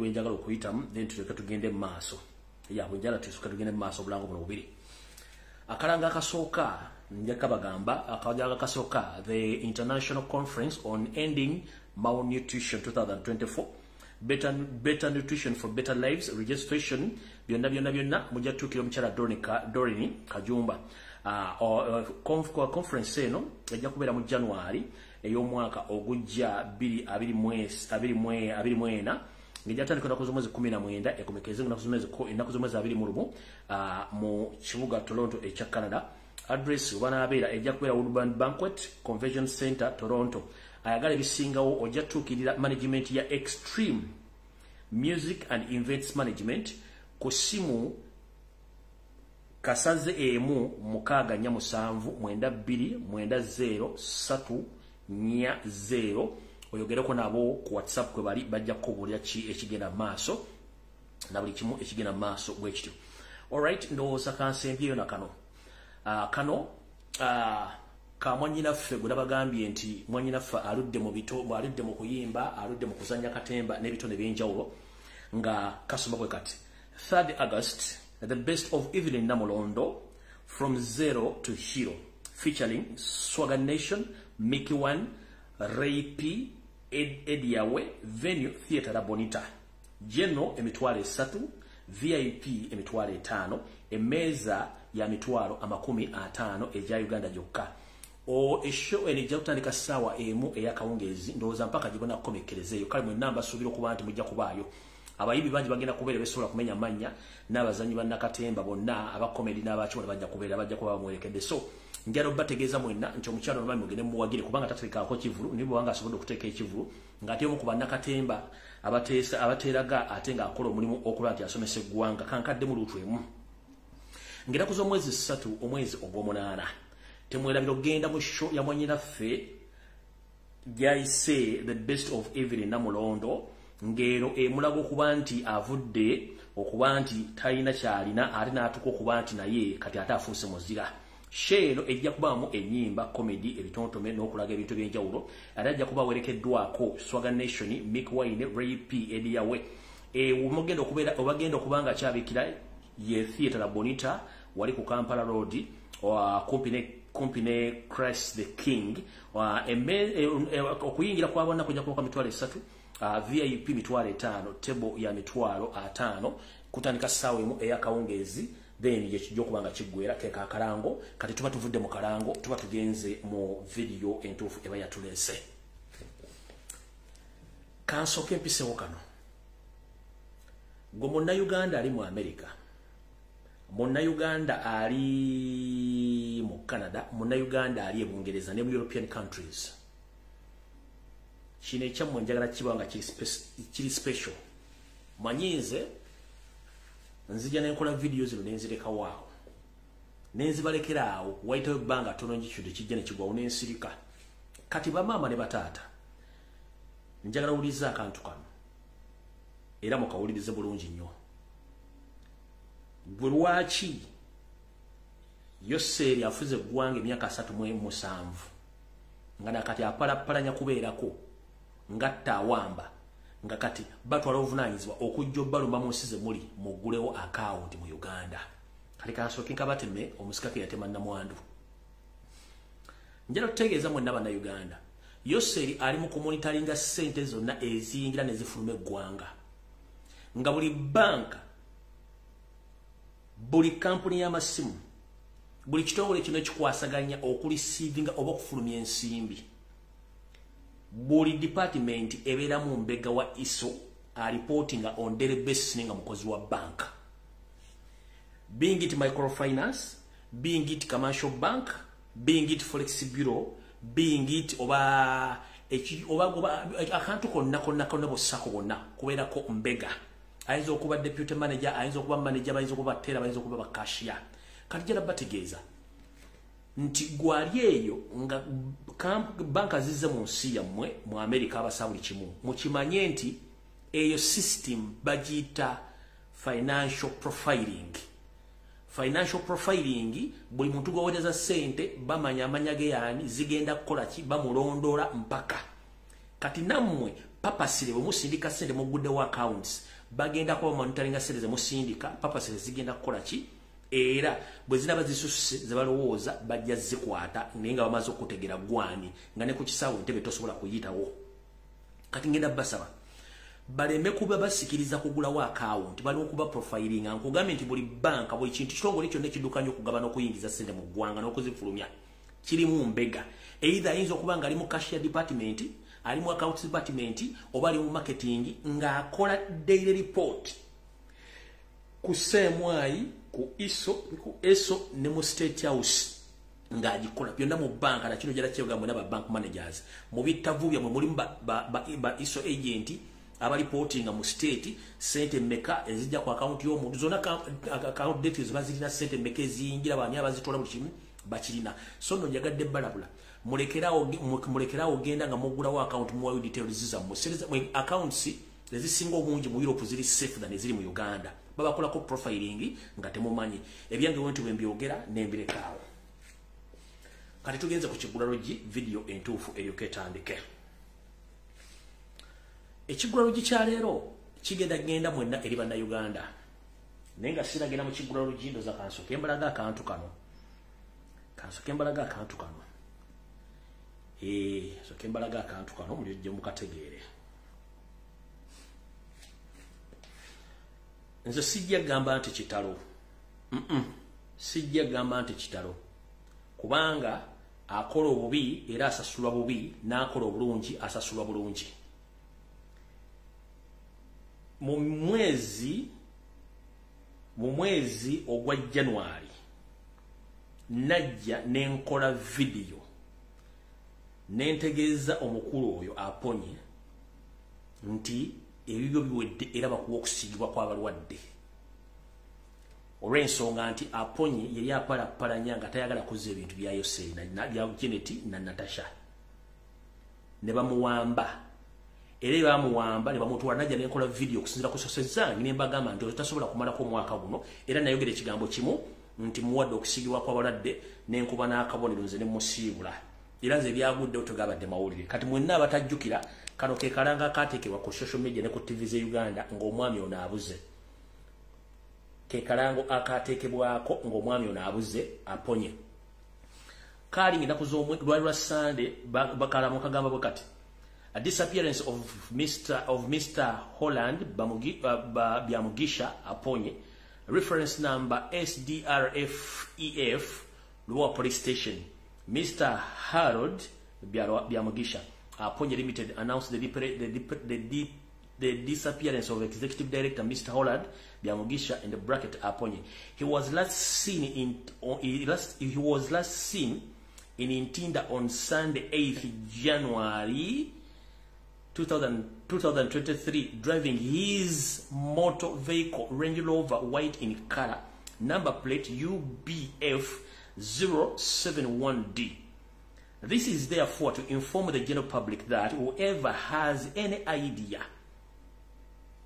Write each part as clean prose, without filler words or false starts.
bwenjagala okuyitamu then tuleka tugende maaso ya bwenjala tusuka tugende maaso bulango buno bubiri akalanga akasooka njaka bagamba akajaga kasooka the International Conference on Ending Malnutrition 2024 better nutrition for better lives registration byonna mujja tukira omukyala Dorini Kajumba conference eno ejja kubeera mu January ey'omwaka ogujja 2024 ngejatandika ku mwezi 19 ekomekeze na kuzomezi ennaku z'omwezi 21 mu kibuga Toronto ekya Canada. Address ubana abeera ejja kubeera Urban Banquet Convention Center Toronto. Ayagala bisingawo ojja tukirira management ya Extreme Music and Events Management ku simu kasaze emu mukaga nya musanvu 9290 oyogereko nabo ku WhatsApp kwe bali bajja kubuulira ki ekigenda maaso na buli kimu ekigenda maaso bwekityo. Alright, ndowooza kansembyeyo na kano ka mwanyinaffe gwe nabagambye nti mwanyinaffe aludde mu bito aludde mu kuyimba aludde mu kuzanya katemba n'ebitone by'enjawulo nga kasoma bwe kati 3rd August the best of Evelyn Namulondo from zero to hero featuring Swagger Nation, Mickey One, Ray P, Ediawe, venue Theatre La Bonita. General emitwale 3, VIP emitwale 5, emeza ya mitwalo 50 eja Uganda jokka. Esho enijja kutandika sawa emu eyakawungezi ndowooza mpaka gibona kukomekerezeyo kale mu namba subiro kuba nti mujja kubaayo. Abayibi bangi bagenda kubeera besobola kumenya manya n'abazanyi ba nakatemba bonna abakomedi n'abakiwala bajja kuba bamwerekedde. So njalo bategeeza mwenna nti omukyalo nobali mugende muwagire kubanga tateekaako kivulu nibo banga asobodde okuteeka ekivulu ng'ate omu ku bannakatemba abateeraga ate ng'akola omulimu okulaba nti asomesa eggwanga kankadde mu luutu emu. Ng'ennaku z'omwezi 3 omwezi ogw'omunaana temwerabira okugenda mu show ya mwanyinaffe gyayise the best of Evelyn Namulondo ngero emulago okuba nti avudde okuba nti talina kyalina ate n'atuuka okuba nti naye kati ate afuuse muzira. Sheno ejja kubaamu ennyimba comedy ebitontome n'okulaga ebintu by'enjawulo ate ajja kuba werekeddwako Swagger Nation, Mick Wine, Ray P, Ediawe. Omugenda okubeera obagenda okubanga kyabikira ye Theatre La Bonita wali ku Kampala Road kumpi ne Christ the King. Okuyingira kwabona kujja kuba mitwalo 3, VIP mitwalo 5, table ya mitwalo 5 kutandika sawa emu eyakawungezi. Then ye kijjo kubanga kiggwera keka akalango kati tuba tuvudde mu kalango tuba tugenze mu video entuufu eba yatulese. Kansoke mpisewo kano gwe monna Uganda ali mu America, monna Uganda ali mu Canada, monna Uganda ali mu Bungereza ne mu European countries. Kino ekyammwe njagala kibanga kiri special. Manyize nzija nenkola video zino nenzireka waawo nenzibalekera awo waitayo ebbanga tono njikyudde kijja ne kigwawo nensirika. Kati bamaama ne bataata njagala uliza akantu kano era mukawulirize bulungi nnyo. Gwe lwaki Yoseri afuze eggwanga emyaka 37 nga nakati apalapalanya kubeerako ngatta awamba nga kati batwala obuvunaanyizibwa okujja obbalumba mu nsi ze muli muggulewo account mu Uganda. Kati kansooke nkabateme omusikake yatema nnamwandu. Njala tutegeeza mwenna banna Uganda Yoseri ali mu kumonitaringa ssente zonna eziyingira ne zifuluma eggwanga nga buli banka buli kampuni y'amasimu buli kitongole kino ekikwasaganya okulisiivinga oba okufulumya ensimbi buli department ebeera mu mbega wa ISO reporting on daily basis nga mukozi wa bank, being it microfinance, being it commercial bank, being it forex bureau, being it oba akantu konna bosako bonna kubeerako mbega. Ayinza okuba deputy manager, ayinza okuba manager, ayinza okuba teller, ayinza okuba cashier. Kati jala bategeeza nti gwali eyo nga banka zizze mu nsi yammwe mu America abasabuli kimu mukimanye nti eyo system bagiyita financial profiling. Financial profiling buli muntu gwaweereza ssente bamanya amanya ge yani zigenda kukola ki bamulondola mpaka kati nammwe papasire bwe musindika ssente mugudde wa accounts bagenda kuba monitoringa sente ze musindika papa sente zigenda kukola ki era bwe zinaba zisusse ze balowooza bajja zikwata naye nga bamaze okutegera gwani nga ne ku kisaawe ntebe tosobola kuyitawo kati ngenda basaba baleme kuba basikiriza kugulawo account bali okuba profiling nkugambye nti buli banka buli kintu kitongole kyonna ekiddukanya okugaba n'okuyingiza sente mu ggwanga n'okuzifulumya kirimu mbega either ayinza okuba nga ali mu cashier department ali mu account department oba ali mu marketing ng'akola daily report ku semwai ku eso ne mu state house ng'agikola byonna mu banka na kino jala kyegamwe n'aba bank managers mu bittavu byamwe mulimu ba iso agent aba reporting mu state sente meka ezijja ku account y'omuntu zona account details bazirina sente meka eziyingira bani abazitola buli kimu bakirina so no njagadde balabula mulekerawo genda nga mugulawo account muwayo details zammwe accounts ezisinga obungi mu Europe ziri safe than eziri mu Uganda babakolako profiling nga temumanyi ebyange wentu bembyogera nembirekawo kati tugenze ku KIGULA LUJJI video entuufu eyo ketandike ekigula LUJJI kya leero kigenda mwenna eri banna Uganda naye nga siragenda mu KIGULA LUJJI ndoza kansoke mbalaga akantu kano soke mbalaga akantu kano mulije mukategeere nze sijja gamba nti kitalo sijja gamba nti kitalo kubanga akola obubi era asasulwa bubi n'akola obulungi asasulwa bulungi mu mwezi ogwa January najja nenkola video nentegeeza omukulu oyo aponye nti ebibyo biwedde era bakuwa okusigibwa kw'abalwadde olw'ensonga nti aponye yali apalapalanya nga tayagala kuzza ebintu bya Yosei bya Janet na Natasha ne bamuwamba era bamuwamba ne bamutwala najja nenkola video okusinzira ku sose zange ne mbagamba nti tasobola kumalako omwaka guno era nayogera ekigambo kimu nti muwadde okusigibwa kw'abalwadde nenkuba n'akabonero nze ne musiibula era nze byagudde otugabadde mawulire kati mwenna abatajjukira kano ke kalanga kateekebwa ku social media ne ku TV ze Uganda ng'omwami ono abuze ke kalango akateekebwako ng'omwami ono abuze aponye kali ng'ennaku lwa Sunday bakalamu kagamba bwe kati a disappearance of Mr. Holland Byamugisha aponye reference number SDRFEF Luwa Police Station Mr. Harold Byamugisha Aponye Limited announced the disappearance of Executive Director Mr. Holland Byamugisha in the bracket Aponye. He was last seen in Intinda on Sunday 8th January 2023 driving his motor vehicle Range Rover white in color number plate UBF 071D. This is therefore to inform the general public that whoever has any idea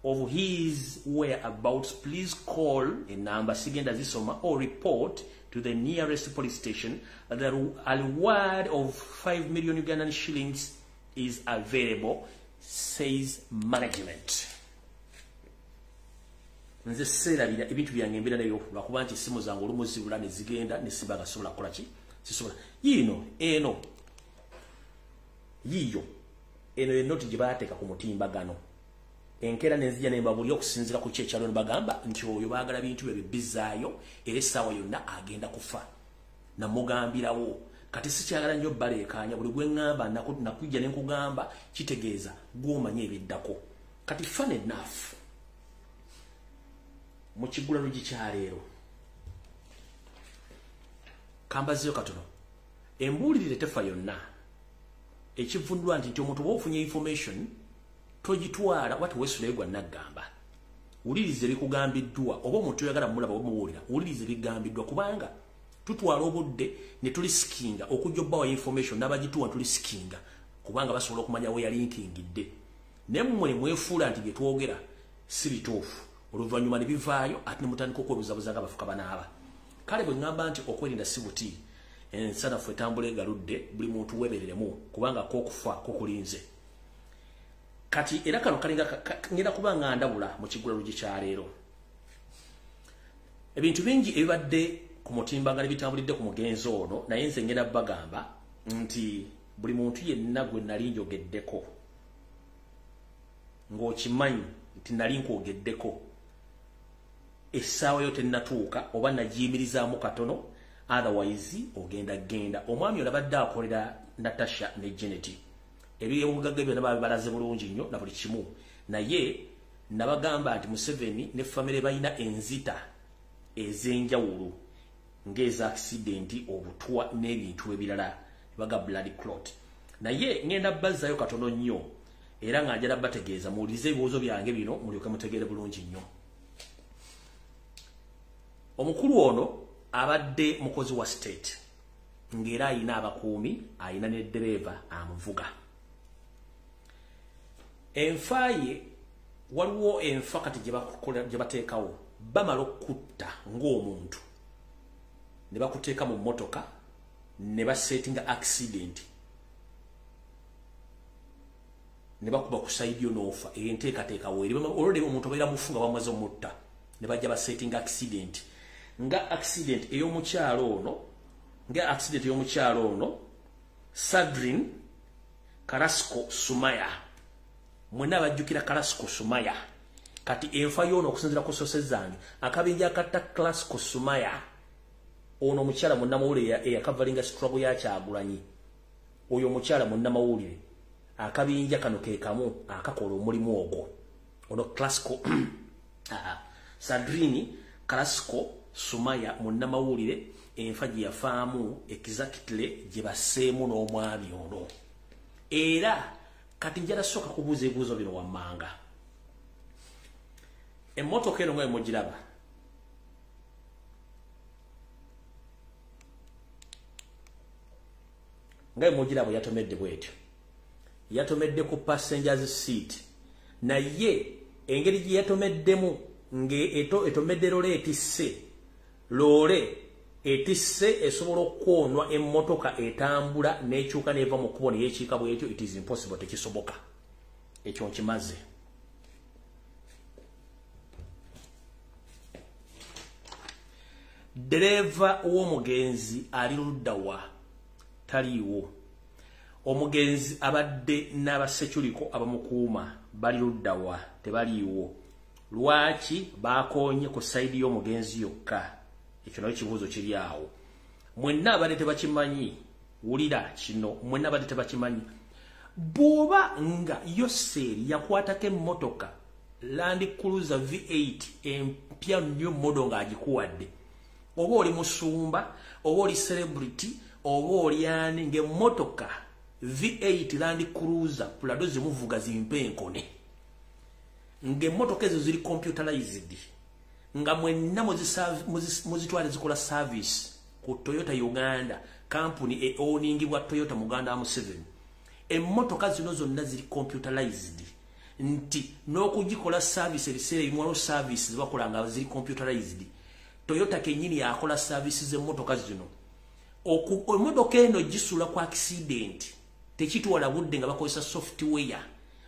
of his whereabouts, please call a number Sigenda Zisoma or report to the nearest police station. The reward of 5 million Ugandan shillings is available, says management. Nze serabira ebintu byange mbira nayo lwakuba nti simu zangu olumuzibula ne zigenda ne sibaga sobola kola ki sisobola yiino eno enoti gye baateeka ku mutimbagano enkera nenzija ne mbabuli okusinzira ku kyekalo ne bagamba nti oyo baagala bintu bye bizaayo era essaawa yonna agenda kufa namugambirawo kati sikyagala nnyo baleekaanya buli gwe ŋŋamba nakujja ne nkugamba kitegeeza gw'omanya ebiddako kati fun enough mu KIGULA LUJJI kya leero kambaziyo katono embuulirire tefa yonna ekivundwa nti omuntu bw'ofunye information togitwala wati weesulayo gwa naggamba wulirize bikugambiddwa oba omuntu oyagala mulaba omuwulira wulirize bigambiddwa kubanga tutwala obudde ne tulisikinga okujja obbawa information n'abagituwa tulisikinga kubanga basobola okumanya we yalinkingidde naye mmwe mwefuula nti bye twogera si bituufu oluvannyuma ne bivaayo ate ne mutandika okwebuzabuza nga bafuka banaaba kale bwe ŋŋamba nti okwerinda si buti ensanafu etambula egaludde buli muntu weebereremu kubanga k'okufa kukulinze kati era kano kalinga ngenda kubanga ndabula mu kigula LUJJI kya leero ebintu bingi ebibadde ku mutimbagano bitambulidde ku mugenzi ono naye nze ngenda bagamba nti buli muntu yenna gwe nali njogeddeko ng'okimanyi nti nali nkwogeddeko essaawa yo tennatuuka oba nagiyimirizaamu katono otherwise genda omwami olabadde akolera Natasha ne Janet ebyobugagga byonna babalaze bulungi nnyo na buli kimu naye nabagamba nti Museveni ne famire balina enzita ez'enjawulo ng'eza accidenti obutwa n'ebintu ebirala baga blood clot naye ngenda bazzayo katono nnyo era nga njala bategeeza muwulize ebibuuzo byange bino mulyoke mutegeere bulungi nnyo. Omukulu ono abadde mukozi wa state ng'era ayina abakuumi ayina ne dereva amuvuga. Enfa ye waliwo enfa kati gye bateekawo bamala okutta ng'omuntu ne bakuteeka mu mmotoka ne basettinga accident ne bakuba ku side yo n'ofa enteekateeka weeri olwedde omuntu abeera mufunga bamaze omutta ne bajja basettinga accident nga accident ey'omukyalo ono Sadrin Karasco Sumaya mwena abajjukira Karasco Sumaya kati enfa y'ono okusinziira ku sose zange akabinja akatta Karasco Sumaya ono omukyala munnamawulire eyakavalinga struggle ya Kyagulanyi oyo omukyala munnamawulire akabinja kano ke kamu akakola omulimu ogwo ono Karasco Sadrini Karasco Sumaya munnamawulire enfa gye yafaamu exactly gye baseemu n'omwami ono era kati njala soka kubuuza ebibuuzo bino wammanga emmotoka eno nga mugiraba nga mugiraba yatomedde bwetyo yatomedde ku passengers seat naye engeri gye yatomeddemu etomedde lole etisse esobola okwonwa emmotoka etambula n'ekyuka n'eva mu kkubo neyekiika bwetyo it is impossible tekisoboka ekyo nkimaze. Dereva w'omugenzi ali ludda wa taliiwo omugenzi abadde n'abasekyuliko abamukuuma bali ludda wa tebaliiwo lwaki bakonye ku sayidi y'omugenzi yokka ekyo nayo kibuuzo kiri awo mwenna abadde tebakimanyi wulira kino mwenna abadde tebakimanyi bw'oba nga Yoseri yakwatako emmotoka Land Cruiser V8 empya nnyo modo ng'agikuwadde oba oli musumba oba oli celebrity oba oli ani ng'emmotoka V8 Land Cruiser Prado zimuvuga zimpenkone ng'emmotoka ezo ziri computerized nga mwenna muzitwale zikola service ku Toyota Uganda company eoningibwa Toyota Muganda Museveni emmotoka zino zonna ziri computerized nti n'okugikola service ebiseera ebimu service zibakola nga ziri computerized Toyota kenyini yakola services emmotoka zino emmotoka eno gisula ku accident tekitwala budde nga bakozesa software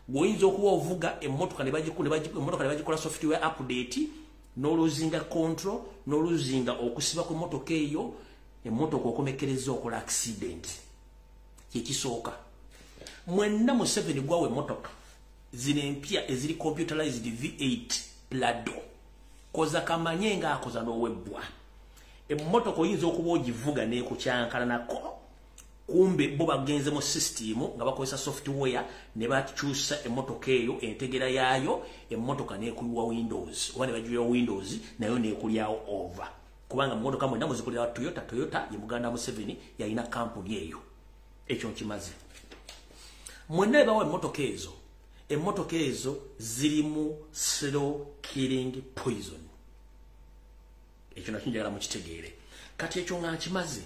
goyinza okuba ovuga emmotoka ne bagikola software update n'oluzinga control n'oluzinga okusiba ku emmotoka eyo emmotoka okomekereza okola accident kyekisooka mwenna Museveni gwawe emmotoka zino empya eziri computerized V8 Prado koza kamanye nga akoza n'owebbwa emmotoka oyinza okuba ogivuga n'ekukyankala nako kumbe bo bagenze mu system nga bakozesa software ne bakyusa emmotoka eyo entegera yaayo emmotoka n'ekulwa Windows oba ne bagiwa Windows nayo n'ekulyawo over kubanga mmotoka mwenda muzikulira Toyota ye Muganda Museveni yalina kampuni eyo ekyo nkimaze mwenna ebawa emmotoka ezo zirimu slow killing poison ekyo nakyo njagala mukitegeere kati ekyo nga nkimaze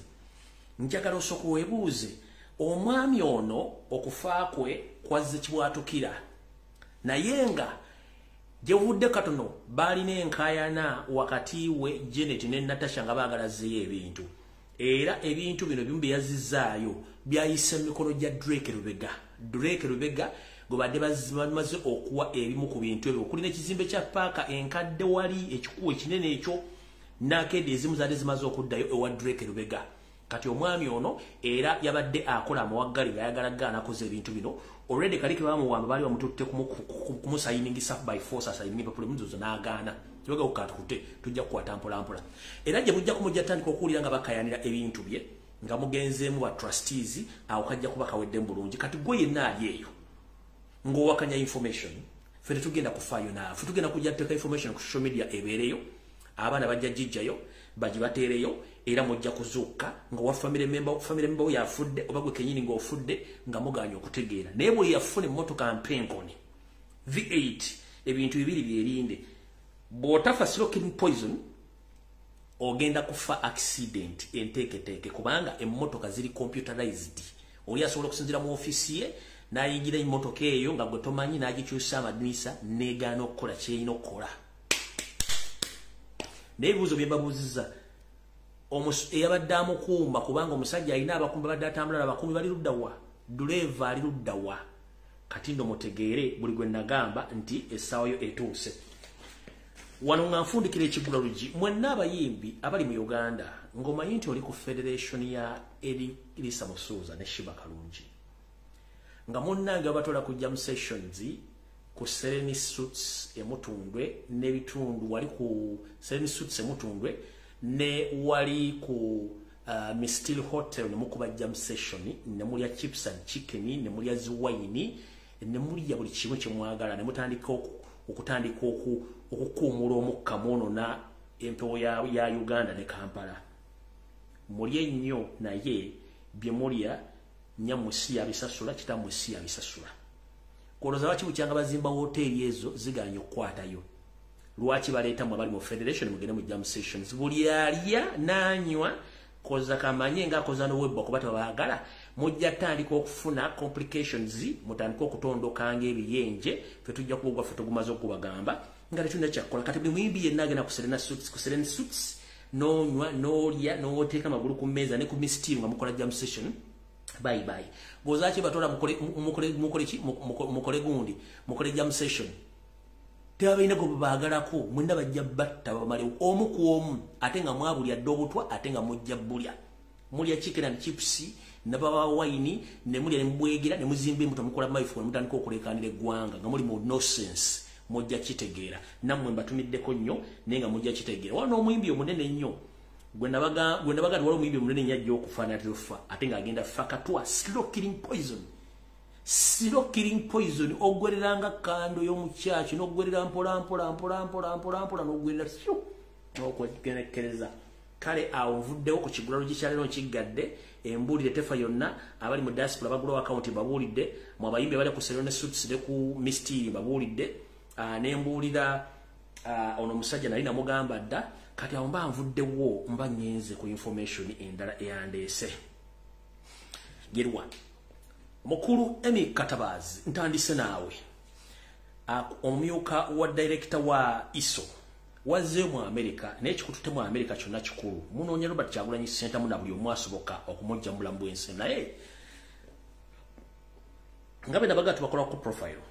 njagala osooka weebuuze omwami ono okufa kwe kwazze kibwatukira naye nga gyevudde katono baalina enkaayana wakati we Janet ne Natasha nga baagalazeeyo ebintu era ebintu bino bimu bye yazizaayo byayise mu mikono gya Drake Lubega gobadde bamaze okuwa ebimu ku bintu ebyo okuli n'ekizimbe kya paaka enkadde wali ekikuwa ekinene ekyo nakedi ezimu zaali zimaze okuddayo ewa Drake Lubega kati omwami ono era yabadde akola amawaggali ng'ayagala gaana akoze ebintu bino already kaliki bamuwamba baali bamututte kumusayiningisa by force asayiningi papulimuzo n'agaana kibaga okukatukute tujja kukwata mpolampola era gye mujja kumujja tandika okuwulira nga bakayanira ebintu bye nga mugenzeemu ba trustees awo kajja kuba kawedde bulungi kati gwe yenna ali eyo ng'owakanya information ffe tetugenda kufaayo naawe tugenda kujja tuteeka information ku social media ebeereyo abaana bajja jijjayo bagibateereyo era mujja kuzuuka nga wa family member yafudde oba gwe kenyini ng'ofudde nga muganya okutegeera naye bwe yafuna emmotoka mpenkoni V8 ebintu bibiri byerinde bw'otafa smoking poison ogenda kufa accident enteeketeeke kubanga emmotoka ziri computerized oli asobola okusinzira mu ofisi ye n'ayigira emmotoka eyo nga gwe tomanyi n'agikyusa amadinisa n'egaana okukola kyeyina okukola n'ebibuuzo bye babuuzizza eyabadde amukuuma kubanga omusajja alina abakuumi babadde atambula abakuumi bali ludda wa duleeva ali ludda wa kati ndo mutegeere buli gwe nagamba nti essaawa yo etuuse wano nga nfundikira ekigula LUJJI mwenna abayimbi abali mu Uganda ng'omanyi nti oli ku federation ya Elisa Musuuza ne Shiba Kalungi nga munnange batwala ku jam sessions ku Sereni Suits emutundwe n'ebitundu wali ku Sereni Suits emutundwe ne wali ku Mistil Hotel ne mukuba jam session ne mulya chips and chicken ne mulya ziwaini ne mulya buli kimu kye mwagala ne mutandika okutandika okukuumula omukka muno na empewo ya Uganda ne Kampala mulye nnyo naye bye mulya nyamusi yabisasula kitamusi yabisasula koloza lwaki bukyanga bazimba hoteli ezo ziganya okukwatayo lwaki baleeta mu abali mu federation mugende mu jam sessions buli alya nanywa koza kamanye nga koza no web okuba tabaagala mujja tandika okufuna complications mutandika okutondokanga ebiyenje fe tujja kubugwa fe tugumaze okubagamba nga tetuna kyakola kati buli muyimbi yenna agenda ku Serena Suits nonywa nolya noteeka amagulu ku mmeeza ne ku mistim nga mukola jam session bye bye gozaaki batola mukole gundi mukole jam session tebabalina gwe baagalako mwenda bajja batta bamale omu ku omu ate nga mwabulya dde obutwa ate nga mujja bulya mulya chicken and chips ne baba wine ne mulya ne mbwegera ne muzimba embuto mukola maifu mutandika okulekanira eggwanga nga muli mu nonsense mujja kitegeera nammwe mbatumiddeko nnyo naye nga mujja kitegeera wano omuyimbi omunene nnyo gwe nabaga wali omuyimbi omunene nnyo ajja okufaana tefa ate ng'agenda fakatwa slow killing poison ogwereranga kando y'omukyaki n'ogwerera mpola n'ogwerera n'okwegenekereza kale awo nvuddewo ku kigula LUJJI kyalero nkiggadde embuulire tefa yonna abali mu diaspora bagulawo akawunti babuulidde mu abayimbi abali ku Serena Suits ne ku Mistiri babuulidde nembuulira ono omusajja nali namugamba dda kati awo mba nvuddewo mba nyenze ku information endala eyandeese gerwa mukulu Emi Katabazi ntandise naawe omumyuka wa director wa ISO wazze mu America n'ekikutute mu America kyonna kikulu munoonya Robert Kyagulanyi Center muna buli omu asoboka okumujja mu Lumbuye naye ngabe nabaga tubakola ku profile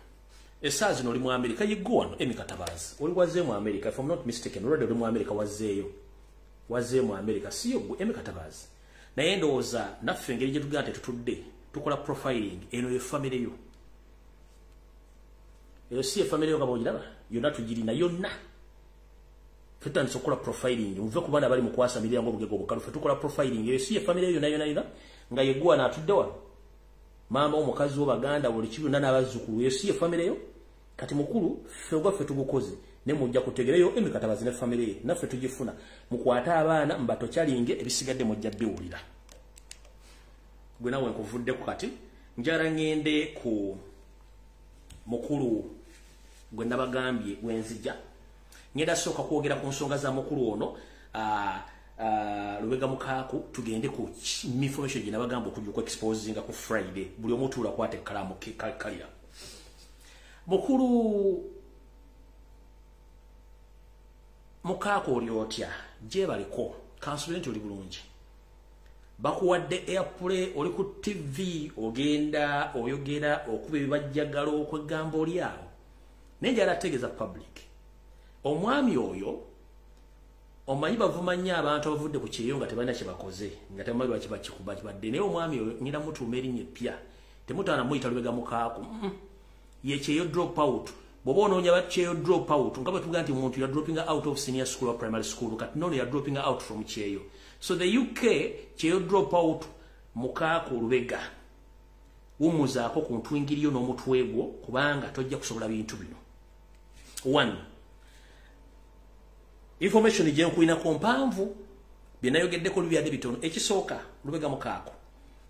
essaawa zino oli mu America yiggwa wano Emi Katabazi oli wazze mu America if I'm not mistaken already oli mu America wazze mu America siyo gwe Emi Katabazi naye ndowooza naffe engeri gye tugenda tetutudde tukola profiling eno ye family yo eyo si ye family yo nga bwogiraba yonna tugirina yonna ffe tutandise okukola profiling muve ku baana bali mu kwasamirira ng'obugego obukalu ffe tukola profiling eyo si ye family yo yonna nga yeggwa n'atudde wano maama omukazi wo baganda buli kibi yonna n'abazzukulu eyo si ye family yo kati mukulu ffe ogwaffe tugukoze ne mujja kutegereyo Emi Katabazi ne family ye naffe tugifuna mukwate abaana mbatokyalinge ebisigadde mujja biwulira gwe nawe nkuvuddeko kati njala ngende ku mukulu gwe nabagambye wenzija ngenda sooka kwogera ku nsonga za mukulu ono Lubega Mukaaku tugende ku information gye nabagamba okujja ku exposinga ku Friday buli omu tuula kwate kalamu kalira mukulu Mukaaku oli otya gye baliko kansule nti oli bulungi bakuwadde airplay oli ku TV ogenda oyogera okuba ebibajjagalo okwegamba oli awo nenjala ategeeza public omwami oyo omanyi bavumanya abantu abavudde ku kyeyo nga tebalina kye bakoze nga tebamanyi lwaki bakibadde naye omwami oyo nyina mutuuma erinnya eppya temutaana muyita lubega mukaaku ye kyeyo drop out bw'oba onoonya bakyeyo drop out nga bwe tuvuga nti omuntu ya dropping out of senior school or primary school kati nono ya dropping out from kyeyo so the UK kyeyo drop out mukaaku olubega wumuzaako ku ntwingiriyo n'omutwe gwo kubanga tojja kusobola bintu bino. 1 information je nkuina ko mpanvu binayogeddeko lubyadde bitono ekisooka lubega mukaaku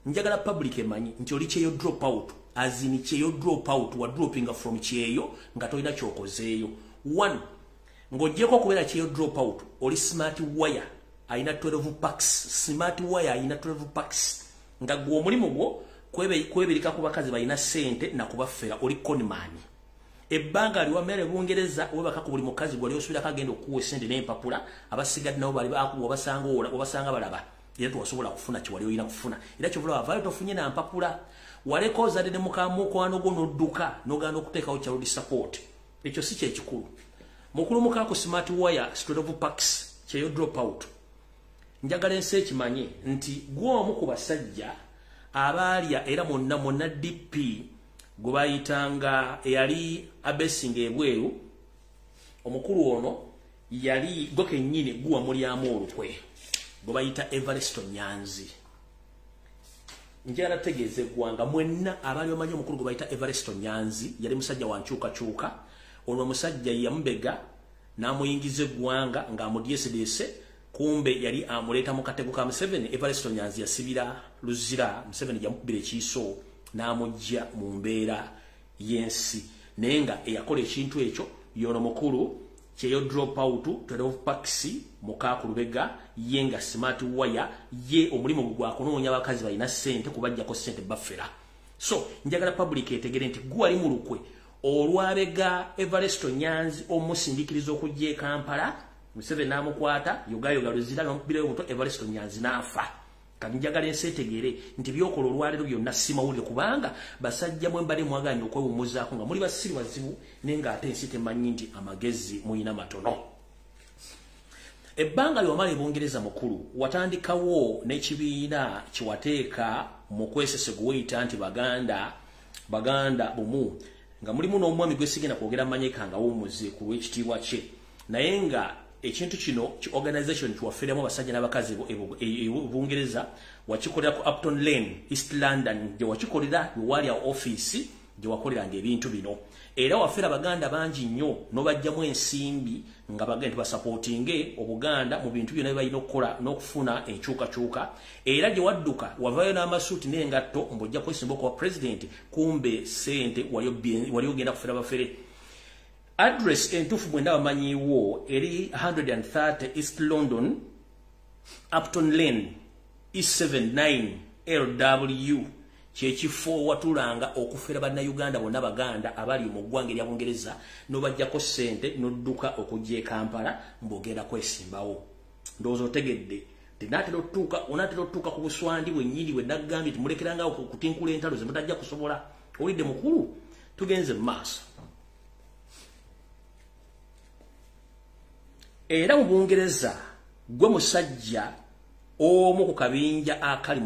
njagala public emanyi nti oli kyeyo drop out azini kyeyo drop out wa dropping from kyeyo nga tolina kyokozeeyo. 1 ng'ogyeko kubeera kyeyo drop out oli smart wire ayina 12 packs smart wire ayina 12 packs nga gwo omulimu gwo kwebirika ku bakazi balina ssente na kubaffera oli conman ebbanga liwa mere Bungereza webaka ku buli mukazi gwali osubira kagenda okuwa ssente n'empapula abasigadde nabo bali obasanga balaba era tuwasobola kufuna kiwali oyina kufuna era kyovula bavayo tofunye na mpapula waleko ozadde ne mukwano gwo n'odduka n'ogenda okuteekawo child support ekyo si kyekikulu mukulu mukaako smart wire 12 packs kyeyo drop out njagala ensi ekimanye nti gw'omu ku basajja abaalya era monna DP gwe bayitanga eyali abesinga ebweru omukulu ono yali gwe kennyini guwa mulyamu olukwe gwe bayita Everesto Nyanzi njagala tegeeze gwanga mwenna abaali bamanyi omukulu gwe bayita Everesto Nyanzi yali musajja wa nkyukakyuka ono musajja yamubega n'amuyingiza eggwanga ng'amudyesedese kumbe yali amuleeta mu katego ka Museveni. Everesto Nyanzi yasibira luzira Museveni yamukubira ekiiso n'amujja mu mbeera y'ensi naye nga eyakola ekintu ekyo yono mukulu kyeyo drop out 12 packs mukaaku lubega ye nga smart wire ye omulimu gwa kunoonya abakazi balina ssente kubajjako ssente baffera. So njagala public etegere nti gwali mu lukwe olwabega Everesto Nyanzi omusindikiriza okujja e Kampala Museveni n'amukwata yogayoga luzira n'omukubirayo omutwe Everesto Nyanzi n'afa. Kanjagala ensi etegere nti byokola olwaleero byonna simawulire kubanga basajja mwe mbali mwaganya okwewummuzaako nga muli basiri wazibu naye ng'ate ensi temanyi nti amagezi muyina matono. Ebbanga ly'omala Bungereza mukulu watandikawo n'ekibiina kiwateeka mu kwesese guweyita nti baganda bumu nga mulimu n'omwami gwesigenda kwogera manyika nga wumuze ku lw'ekitiibwa kye naye nga ekintu kino ki organization kiwaffiremu abasajja n'abakazi Bungereza wakikolera ku Upton Lane East London gye wakikolera wali office gye wakoleranga ebintu bino era waffira baganda bangi nnyo n'obajjamu ensimbi nga bagenda basupportinge Obuganda mu bintu byonna byalina okukola n'okufuna enkyukakyuka era gye wadduka wavayo n'amasuuti n'engatto mbojja kwesimba okuwa president kumbe sente wali ogenda kufera bafere. Address entufu bwenda bamanyiwo eri 130 East London Upton Lane E79 LW kyekifo watulanga okufera bannayuganda bonna baganda abali mu ggwanga erya Bungereza n'obajjako ssente n'odduka okujja e Kampala mbogenda kwesimbawo. Ndowooza otegedde onatera otuuka ku buswandi bwennyini bwe naggambye timulekeranga okutinkula entalo ze mutajja kusobola olidde mukulu tugenze mu maaso. Era mu Bungereza gwe musajja omu ku kabinja akali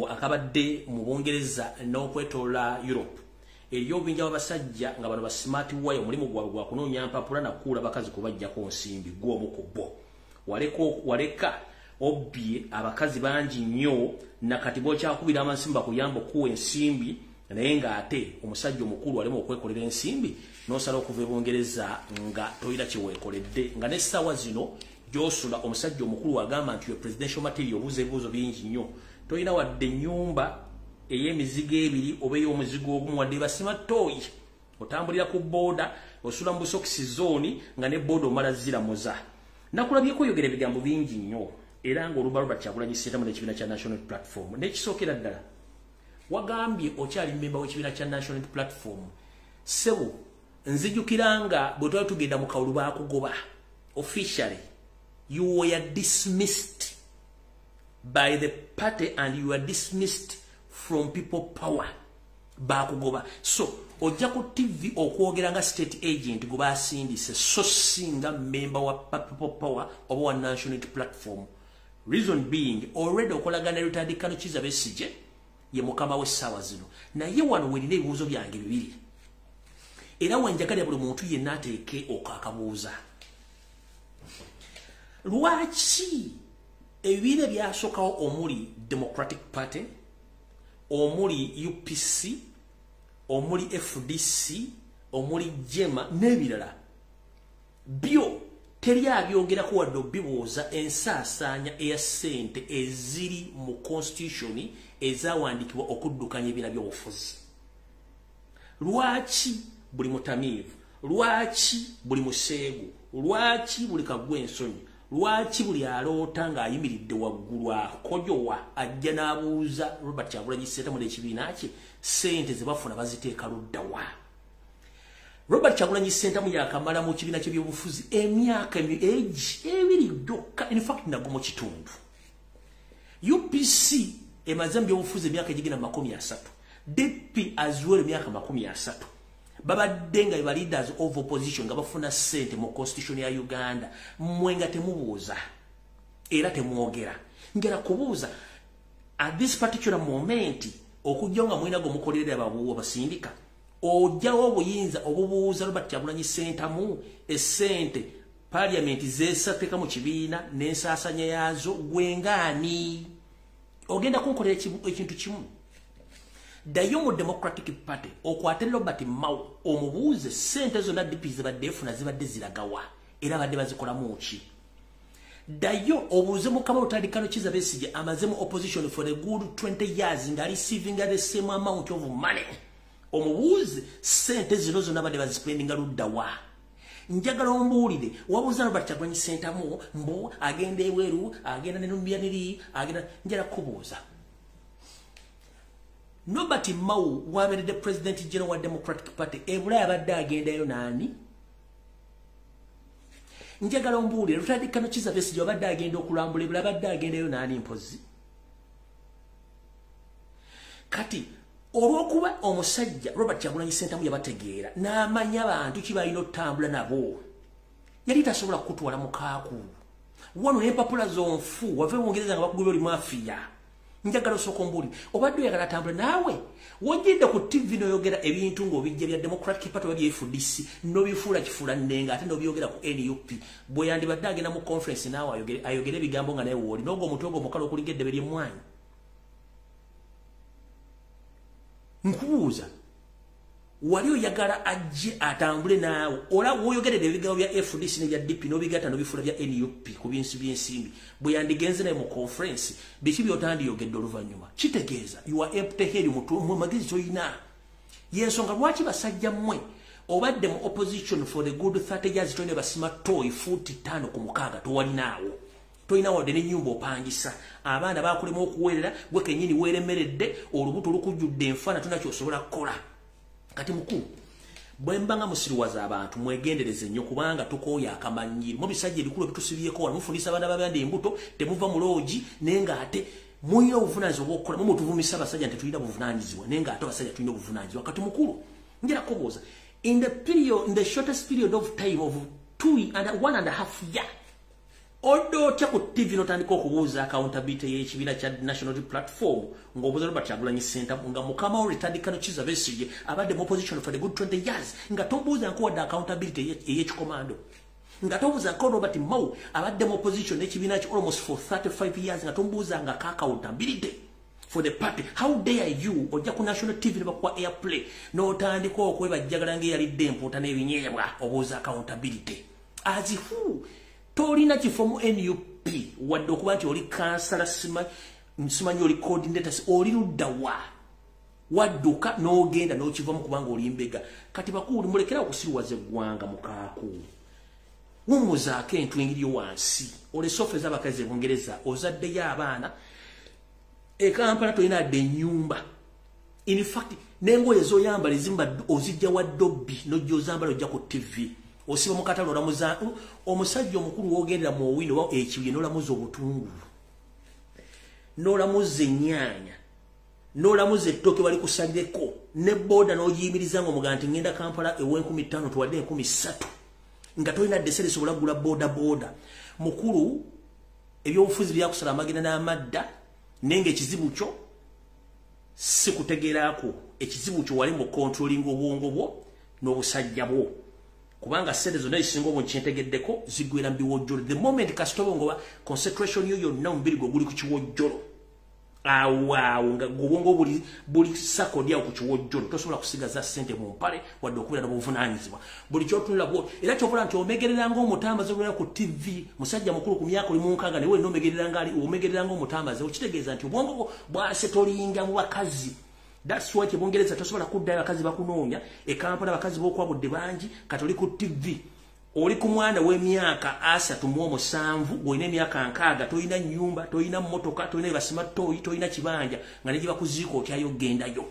akabadde mu Bungereza n'okwetoola Europe eriyo obinja b'abasajja nga bano ba smart wire omulimu gwabwe gwa kunoonya mpapula na kuula bakazi kubajjako nsimbi gw'omu ku bo waleka obbye abakazi bangi nnyo na kati bw'okyakubira amansimbi bakuyamba okuwa ensimbi naye ng'ate omusajja omukulu alema okwekolera ensimbi n'osala okuva e Bungereza nga toyina kyeweekoledde nga n'essaawa zino gy'osula omusajja omukulu agamba nti yo presidential material obuuza ebibuuzo bingi nnyo toyina wadde ennyumba ey'emizigo ebiri oba ey'omuzigo ogumu wadde basima tooyi otambulira ku booda osula mu busokisi zooni nga ne booda omala ziramuza. Nakulabyeko oyogera ebigambo bingi nnyo era ng'olubalu Kyagulanyi Ssentamu n'ekibiina kya National Platform n'ekisookera ddala wagambye okyali mmemba w'ekibiina kya National Platform sebo nzijukiranga bwe twali tugenda mu kawulu baakugoba officially you were dismissed by the party and you are dismissed from people power. Bakugoba. So, ojako TV okwogera nga state agent go basindise so singa member wa people power of one national platform. Reason being, already okolagana Rutadikano Kizabesije, ye mukama we sawa zino. Na ye wano werine ebibuuzo byange bibiri. Era wanjagala buli muntu yenna ateeke okakabuuza. Lwaki ebire byasookawo omuli Democratic Party, omuli UPC, omuli FDC, omuli Jema n'ebirala byo teri abyogerako wadde obibuuza ensaasaanya eya ssente eziri mu constitution ezawandiikibwa okuddukanya ebibiina by'obufuzi. Lwaki buli mutamiivu, lwaki buli museegu, lwaki buli kagwensonyi, lwaki buli aloota ng'ayimiridde waggulu akojowa ajja n'abuuza Robert Kyagulanyi Ssentamu n'ekibiina kye ssente ze bafuna baziteeka luddawa? Robert Kyagulanyi Ssentamu yakamala mu kibiina ky'ebyobufuzi emyaka ebiri gyokka, in fact nagwo mu kitundu. UPC emaze mu byobufuzi emyaka egigenda 30, DP as well emyaka 30. Babadde nga ba leaders of opposition nga bafuna ssente mu constitution ya Uganda. Mmwe nga temubuuza era temwogera. Ngera kubuuza at this particular moment okujja nga mwina go mukolerera ababuwa basindika ojjawo obuyinza obubuuza Robert Kyagulanyi Ssentamu essente parliament zeesateka mu kibiina n'ensaasanya yaazo gwengaani ogenda kunkolera ekintu kimu. Dayo mu Democratic Party okwate Robert Mao omubuuze ssente zonna DP zibadde efuna zibadde ziragawa era badde bazikolamu ki. Dayo obuuze mukama Rutadikano Kizabesije amaze mu opposition for a good 20 years nga receiving the same amount of money. Omubuuze ssente zino zonna badde bazispendinga luddawa. Njagala ombuulire wabuuza Robert Kyagulanyi Ssentamu mbu agenda eweru agenda ne Lumbuye agenda njala kubuuza. Robert Mao waberedde President General wa Democratic Party ebula yabadde agendayo nani? Njagala ombuulire Rutadikano Kizabesije wabadde agenda okulambula ebula yabadde agendayo nani mpozi? Kati olwokuba omusajja Robert Kyagulanyi Ssentamu yabategeera n'amanya abantu kibalina otambula nabo yali tasobola kutwala mukaaku wano n'empapula zonfu wave Bungereza nga bakugubye oli mafiya. Njagala osooka ombuulire obadde oyagala atambula naawe wogedde ku TV n'oyogera ebintu ng'obijja bya Democratic Party oba bya FDC n'obifuula kifuula nnenga ate n'obyogera ku NUP bwe yandibadde agenda mu conference naawe ayogere ebigambo nga naye wooli n'ogwo omutwe ogwo omukala okulinga eddebe ly'emmwanyi. Nkubuuza wali oyagala ajje atambule naawe ola woyogerera ebigambo bya FDC ne bya DP n'obigatta n'obifuula bya NUP ku binsi by'ensimbi bwe yandigenze naye mu conference biki by'otandiyogedde oluvannyuma kitegeeza you are empty head mu magezi toyina yensonga lwaki basajja mmwe obadde mu opposition for the good 30 years toyina basima toy futi 5 ku 6 towalinaawo toyina wadde n'ennyumba opangisa abaana bakulema okuweerera gwe kennyini weeremeredde olubuto lukujjudde enfaana tuna kyosobola kukola. Kati mukulu bwe mbanga musiriwaza abantu mwegendereze nnyo kubanga tukooya akamanyiro mu bisajja ebikulu bitusibyeko wano mufundisa abaana babandi embuto temuva mu loogi nenga ate muyina obuvunaanyizibwa bw'okukola mu mutuvumisa abasajja nti tulina obuvunaanyizibwa nenga ate abasajja tulina obuvunaanyizibwa. Kati mukulu njera kubuuza in the shortest period of time of 1.5 years odo otya ku TV notandika okubuuza accountability y'ekibiina kya national platform ng'obuuza Robert Kyagulanyi Ssentamu nga mukama wo Rutadikano Kizabesije abadde mu opposition for the good 20 years nga tobuuza nko wadde accountability ey'ekikomando nga tobuuza nko Robert Mao abadde mu opposition n'ekibiina kya almost for 35 years nga tobuuza nga accountability for the party. How dare you ojja ku national TV ne bakuwa airplay n'otandika okwebajjagala ng'eyalidde empuuta n'ebinyeebwa obuuza accountability as who tolina kifo mu NUP wadde okuba nti oli kansala simanyi oli coordinator oli luddawa wadduka n'ogenda n'okivamu kubanga oli mbega. Kati bakulu mulekera okusiriwaza eggwanga mukaaku wumuzaako entwingiryo wansi olese ofeza abakazi e Bungereza ozaddeyo abaana e Kampala tolina adde ennyumba. In fact n'engoye z'oyambala ezimba ozijja wa Dobbi n'ojja ozambala ojja ku TV osiba mukatalo omusajja omukulu wogendera mu owino wa ekibiye n'olamuza obutungulu n'olamuza ennyaanya n'olamuza ettooke bali kusalireko ne booda n'ogiyimiriza ng'omugaa nti ngenda Kampala ew'15,000 tuwadde 3,000 nga tolina ddese lisobola kugula booda mukulu ebyobufuzi byakusala amagenda n'amadda nenga ekizibu kyo si kutegeerako ekizibu kyo wali mu controlling obwongo bwo n'obusajja bwo kubanga ssente zonna ezisinga obwo nkyentegeddeko zigwera mu biwojjolo the moment kasita obwongo concentration yo yonna omubiri gwe guli ku kiwojjolo awo nga obwongo buli sakodi awo ku kiwojjolo tosobola kusigaza ssente mu mpale wadde okubeera n'obuvunaanyizibwa buli kyotunula bwo era kyokola nti omegerera ng'omutambaze olwera ku TV musajja mukulu ku myaka oli mu nkaaga naye olina omegerera ng'omutambaze okitegeeza nti obwongo bwo bwasetolinga mu bakazi. That's why Bungereza tosobola kuddayo abakazi bakunoonya e Kampala abakazi b'okwabudde bangi katoli ku TV oli ku mwana w'emyaka 37 olina emyaka 6 tolina nnyumba tolina mmotoka tolina basima toyi tolina kibanja nga ne giba kuziiko otyayo gendayo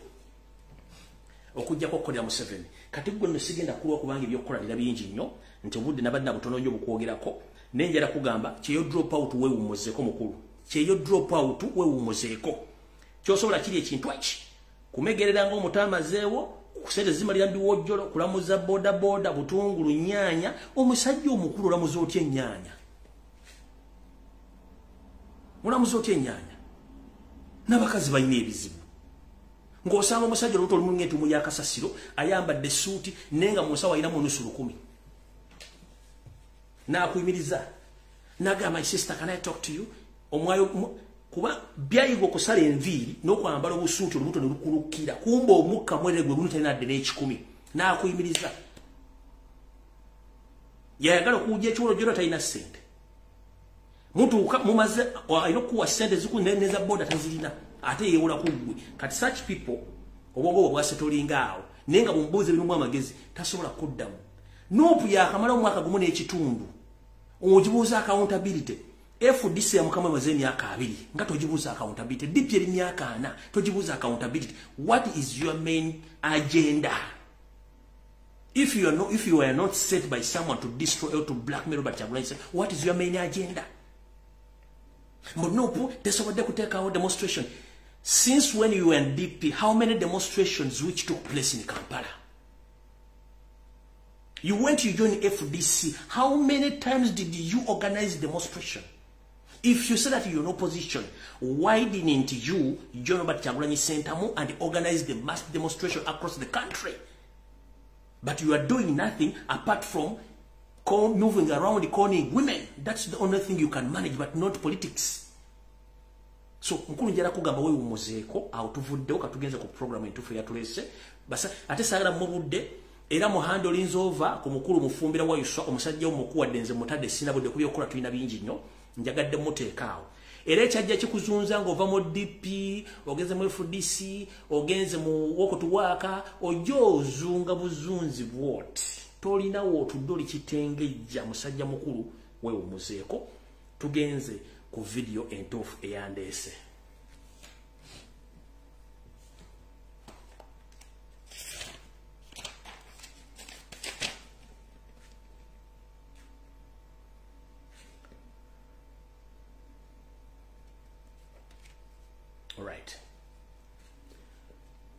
okujjako okukolera Museveni kati gwe nno sigenda kulwa kubanga ebyokukolalira bingi nnyo nti obudde nabadde butono nnyo bukwogerako nenjala kugamba kyeyo drop out weewumuzeeko mukulu kyeyo drop out weewumuzeeko kyosobola kiri ekintu eki kumegerera ng'omutamazeewo kusente zimalira mbiwojjolo kulamuza boda butungulu nnyaanya omusajja omukulu olamuza otya ennyaanya mulamuza otya ennyaanya n'abakazi balina ebizibu ng'osanga omusajja olubuto olumu ng'entumu y'akasasiro ayambadde essuuti nenga mu nsawo alinamu nusu 10 n'akuyimiriza n'agamba my sister can I talk to you omwayo kuba byayigo okusala enviiri n'okwambala obusuuti olubuto ne lukulukira kumba omukka mwerere gwe guno talina ddene ekikumi n'akuyimiriza yayagala okuwujja ekiwolojjolo talina ssente mutuuka mumaze alina okukuwa ssente zikulu neza booda tazirina ate yeewola ku ggwe kati such people obwongo bwe bwasetolinga awo naye nga bumubuuza ebirimu amagezi tasobola kuddamu nuupu yakamala omwaka gumu n'ekitundu ogibuuza accountability FDC ya mukama maze emyaka 2 nga togibuuza accountability DP eri myaka 4 togibuuza accountability what is your main agenda if you are not set by someone to destroy or to blackmail but what is your main agenda Monopo desobodde kuteekawo demonstration since when you were in DP how many demonstrations which took place in Kampala you went to join FDC how many times did you organize demonstration If you say that you're in opposition, why didn't you join Robert Kyagulanyi Ssentamu and organize the mass demonstration across the country? But you are doing nothing apart from moving around calling women. That's the only thing you can manage, but not politics. So, nkulu njala kugamba wewe umuzeeko, tuvuddewo katugenze ku program entufu yatulese. Basa, ate sagala mubudde, era mu handlings over, ku mukulu mufumbira wa Yuswa, omusajja omukulu wadde nze mutadde sinabudde ku byokola tulina bingi nnyo. Njagadde muteekaawo era ekyajja kikuzunza ng'ova mu DP ogenze mu FDC ogenze mu wokutuwaaka ojozunga buzunzi bwoti tolinawo otudde oli kitengejja musajja mukulu weewumuzeeko tugenze ku video entuufu eyandeese Right.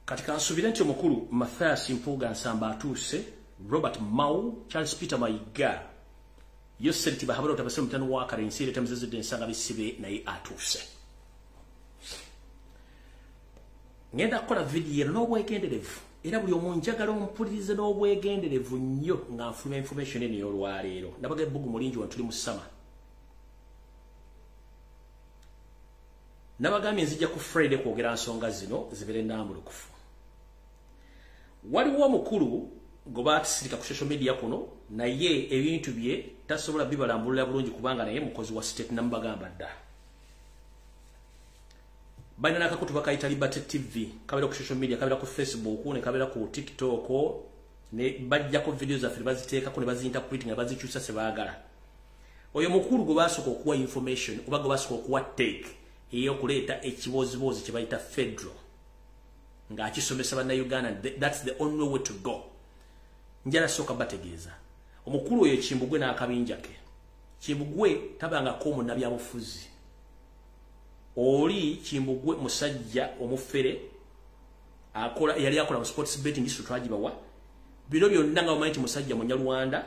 Katika nsubira nti omukulu Mathias Mpuuga Nsamba atuuse Robert Mau Charles Peter Mayiga Yosenti bahabara utabase mtano wa karensi ile tamzeze ensanga bisibe naye atuuse ngenda kukola video n'obwegenderevu era buli omuntu njagala ompulirize n'obwegenderevu nnyo nga nfuluma information eno y'olwaleero nabaga ebbugu mulingi wa tuli mu summer Nabagambye nzija ku Friday kwogera nsonga zino zibere nnambulukufu. Waliwo omukulu goba atisirika ku social media kuno naye ebintu bye tasobola bibalambulira bulungi kubanga naye mukozi wa state nambagamba dda. Balina nakakutu bakayita Liberty TV kabera ku social media kabera ku Facebook ne kabera ku TikTok ne bajja ko videos za fili baziteeka ko ne bazinterpret nga bazikyusa se baagala. Oyo mukulu goba asoko okuwa information oba goba asoko okuwa take iyo kuleta ekibozibozi kibayita federal nga akisomesa bana Uganda that's the only way to go njala soka bategeeza omukulu oyo Kimbugwe n'akabinja ke Kimbugwe tabanga ko munabya bufuzi oli Kimbugwe musajja omufere akola yali akola mu sports betting issue twagibawa bino byonna nga omanyi musajja Munyarwanda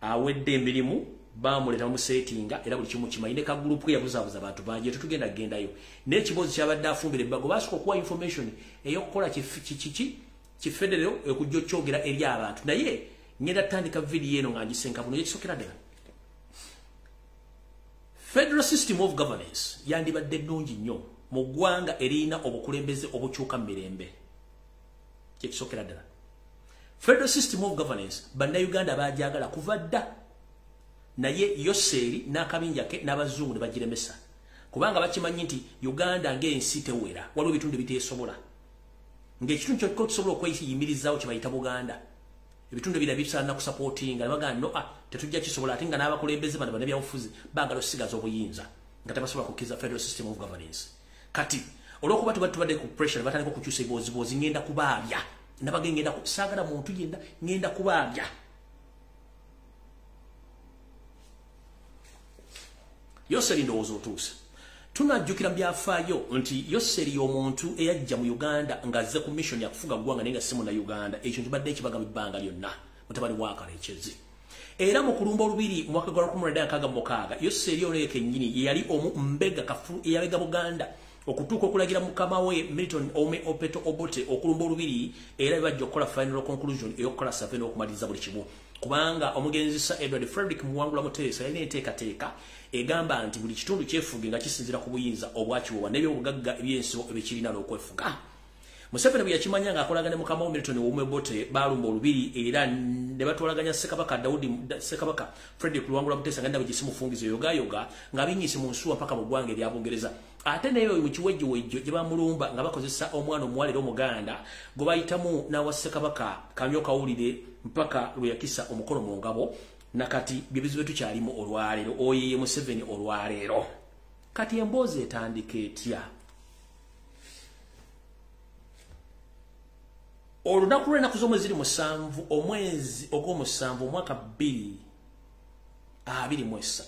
awedde emirimu bamuleta mu settinga era buli kimu kimanyi ne ka group yabuzabuza abantu banje tutugenda gendayo n'ekibozi kyabadde afumbire bago basiko okuwa information eyokukola ki federal ekujjo kyogera eri abantu naye ngenda tandika video eno nga ngisenka buno yekisokera ddala Federal system of governance yandibadde nnungi nnyo mu ggwanga erina obukulembeze obukyuka mirembe kyekisokera ddala Federal system of governance bannayuganda bajagala kuva dda naye Yoseri n'akabinja ke n'abazungu ne bagiremesa kubanga bakimanyi nti Uganda ng'ensi tewera waliwo ebitundu biteesobola ng'ekitundu kyokka kisobola okweyimirizaawo kye bayita Buganda ebitundu ebirala bisaana kusupportinga ne bagamba no tetujja kisobola ate nga n'abakulembeze bano bannabyabufuzi baagala osigaza obuyinza nga tebasobola kukkiriza Federal system of governance kati olw'okuba tubadde ku pressure batandika okukyusa ebiboozibozi ngenda kubaabya nabage ngenda saagala muntu yenna ngenda kubaabya Yoseri ndowooza otuuse tunajjukira byafaayo nti Yoseri y'omuntu eyajja mu Uganda ng'azze ku mission ya kufuga ggwanga naye nga si munna Uganda ekyo kibadde ekibaga mu bbanga lyonna mutabani wa Kalekyezi era mu kulumba olubiri mu mwaka gwa 1966 Yoseri ono yennyini yali omu mbega kafulu eyabega Buganda okutuuka okulagira mukama we Milton Ome Opeto Obote okulumba olubiri era bajja okukola final conclusion eyokukola survey n'okumaliriza buli kimu kubanga omugenzi Sir Edward Frederick Muwangula Muteesa yalina enteekateeka egamba nti buli kitundu kyefuge nga kisinzira ku buyinza obwakiwowa n'ebyobugagga ebyensibo ebikirina n'okwefuga Museveni bwe yakimanya ng'akolagana ne mukama we Milton Ome Obote balumba olubiri era ne batwalaganya Ssekabaka Daudi Ssekabaka Frederick Luwangula Muteesa nga ndabwe gisimufungizo yogayoga ng'abinyise mu nsuwa mpaka mu ggwanga erya Bungereza ate naye mu kiwejjowejjo gye bamulumba nga bakozesa omwana omuwala era omuganda gwe bayitamu n'awa Ssekabaka Kamyo Kawulire mpaka lwe yakisa omukono mu ngabo nakati byebizibu tukyalimu olwaleero oyeye Museveni olwaleero kati emboozi etandika etya olunaku lw'ennaku z'omwezi 7 omwezi ogw'omusanvu omwaka 2023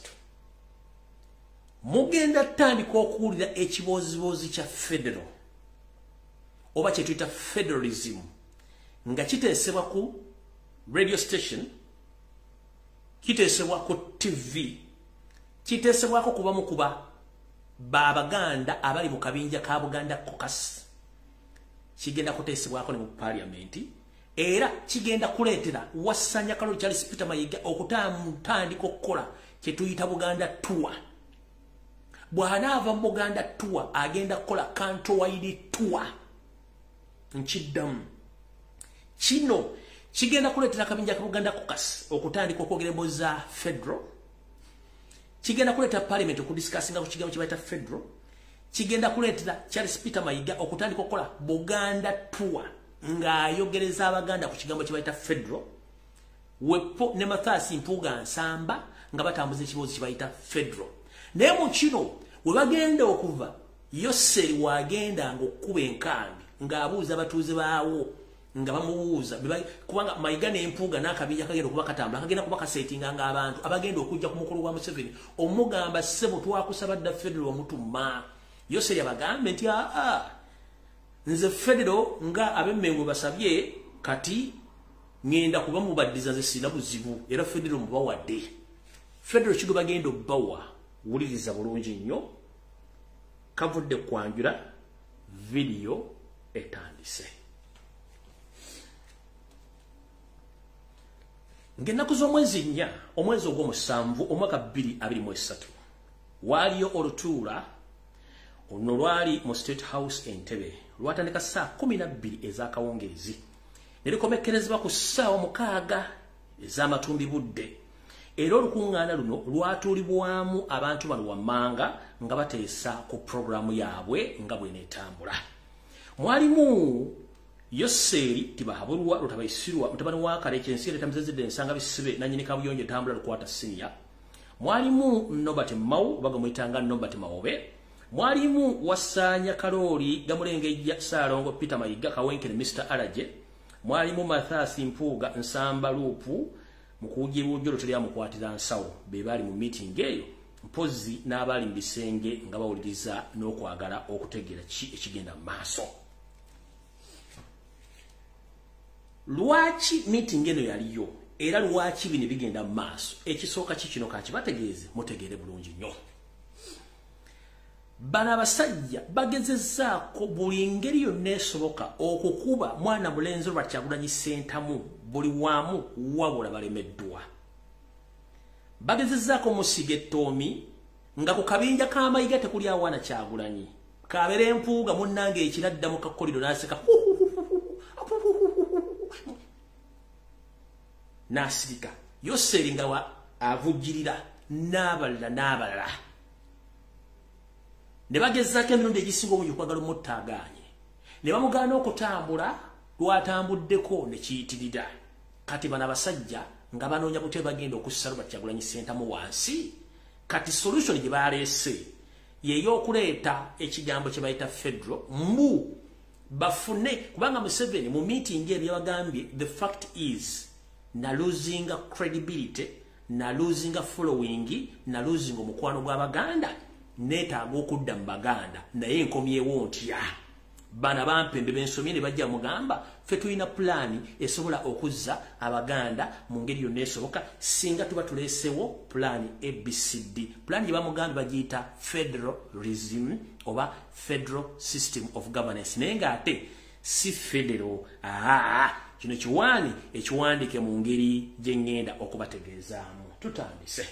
mugenda tandika okuwulira ekiboozibozi kya federal oba kye tuyita federalism nga kiteesebwa ku radio station kiteesebwa ku TV kiteesebwako kubamu kuba Babaganda abali mu kabinja ka Buganda Caucus kigenda kuteesebwako ne mu parliament era kigenda kuleetera Wassanya Kaloli Charles Peter Mayiga okutandika okukola kye tuyita Buganda tour bw'anaava mu Buganda tour agenda kukola countrywide tour nkiddamu kino kigenda kuleetera akabinja ka Buganda Caucus okutandika okwogera emboozi za federal kigenda kuleetera parliament okudiscussinga ku kigambo kye bayita federal kigenda kuleetera Charles Peter Mayiga okutandika okukola Buganda tour ng'ayogereza Abaganda ku kigambo kye bayita federal Wepo ne Mathias Mpuuga Nsamba nga batambuza ekiboozi kye bayita federal naye mu kino we bagenda okuva Yoseri wagenda ng'okkuba enkambi ng'abuuza abatuuze baawo nga bamubuuza kubanga Mayiga n'Empuuga n'akabinja kagenda okuba katambula kagenda kuba kasetinga ng'abantu abagenda okujja ku mukolo gwa Museveni omugamba ssebo twakusaba dda federal omutumma Yoseri abagambe nti nze federal nga ab'emmengo basabye kati ngenda kuba mubaddiza ze sina buzibu era federal mubawadde federal kigo bagenda obbawa wuliriza bulungi nnyo kavudde kwanjula video etandise ng'ennaku z'omwezi 4 omwezi ogw'omusanvu omwaka 2023 waaliyo olutuula ono lwali mu State House Entebbe lwatandika saa 12 ez'akawungeezi ne likomekkerezebwa ku ssaawa 6 ez'amatumbi budde era olukuŋŋaana luno lwatuulibwamu abantu bano wammanga nga bateesa ku puroguramu yaabwe nga bw'eneetambula mwalimu Yoseri Tibahabulwa Lutabaisirwa mutabani wa Kalekyezi etamuzezedde ensanga bisibe nanyini kabuyonjo tambula lukwata senior mwalimu Nobert Mao bagamuyitanga Nobert Mawobe mwalimu Wassanya Kaloli Gamulengejja Saalongo Peter Mayiga Kawenkene Mr. Alaje mwalimu Mathias Mpuuga Nsamba Luupu mukuugira ujjolo teri amukwatira nsawo be bali mu meeting eyo mpozi n'abali mu bisenge nga bawuliriza n'okwagala okutegeera ki ekigenda mu maaso. Lwaki meeting eno yaliyo era lwaki bino bigenda mu maaso? Ekisooka kino kakibategeeze mutegeere bulungi nnyo. Bano abasajja bagezezzaako buli ngeri yonna esoboka okukuba mwana mulenzi lwa Kyagulanyi Ssentamu buli wamu wabula balemeddwa. Bagezezzaako musiga ettoomi nga ku kabinja k'amayiga tekuli awana Kyagulanyi. Kabeera empuuga munnange ekiradda mu kakkoliro n'aseka n'asirika. Yoseri nga avujjirira n'abalala. Ne bagezzaako emirundi egisinga obungi okwagala omuttaagaanye. Ne bamugaana okutambula lwatambuddeko ne kiyitirira. Kati bano abasajja nga banoonya bute bagenda okussa Robert Kyagulanyi Ssentamu wansi. Kati solution gye baleese y'ey'okuleeta ekigambo kye bayita federal mbu bafune kubanga Museveni mu meeting eyo yabagambye the fact is na losing credibility, na losing following, na losing omukwano gw'Abaganda neetaaga okudda mu Baganda naye nkomyewo ntya. Bana bampembe bensomye ne bajja mugamba ffe tulina pulaani esobola okuzza Abaganda mu ngeri yonna esoboka singa tuba tuleesewo pulaani ABCD. Pulaani gye bamugamba bagiyita federalism oba federal system of governance naye ng'ate si federal. Kino kiwaani ekiwandiike mu ngeri gye ngenda okubategeezaamu. Tutandise.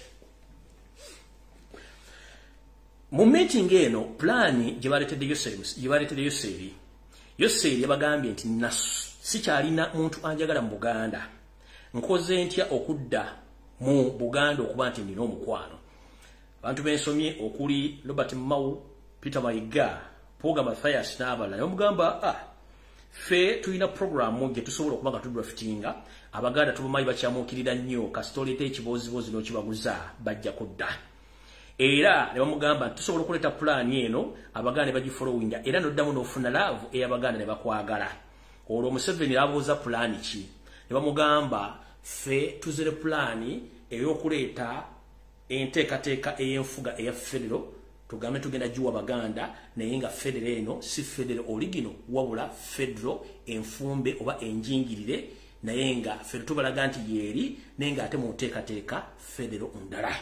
Mu meeting eno pulaani gye baleetedde Yoseri yabagambye nti sikyalina muntu anjagala mu Buganda. Nkoze ntya okudda mu Buganda okuba nti nina omukwano. Abantu bensomye okuli Robert Mao, Peter Mayiga, Poga Mathias n'abalala yamugamba ffe tulina programu gye tusobola okuba nga tudwafitinga Abaganda tubumanyi bakyamuukirira nnyo kasitoleta ekiboozibozi n'okibaguza bajja kudda. Era ne bamugamba tusobola okuleeta pulaani eno Abaganda bagifollowinga era n'oddamu n'ofuna laavu ey'Abaganda ne bakwagala. Olwo Museveni n'abuuza pulaani ki? Ne bamugamba ffe tuzire pulaani ey'okuleeta enteekateeka ey'enfuga eya federal tugambe tugenda giwa Baganda naye nga federal eno si federal original wabula federal enfumbe oba enjingirire naye nga ffe tubalaga nti yeeri naye nga ate mu nteekateeka federal ndala.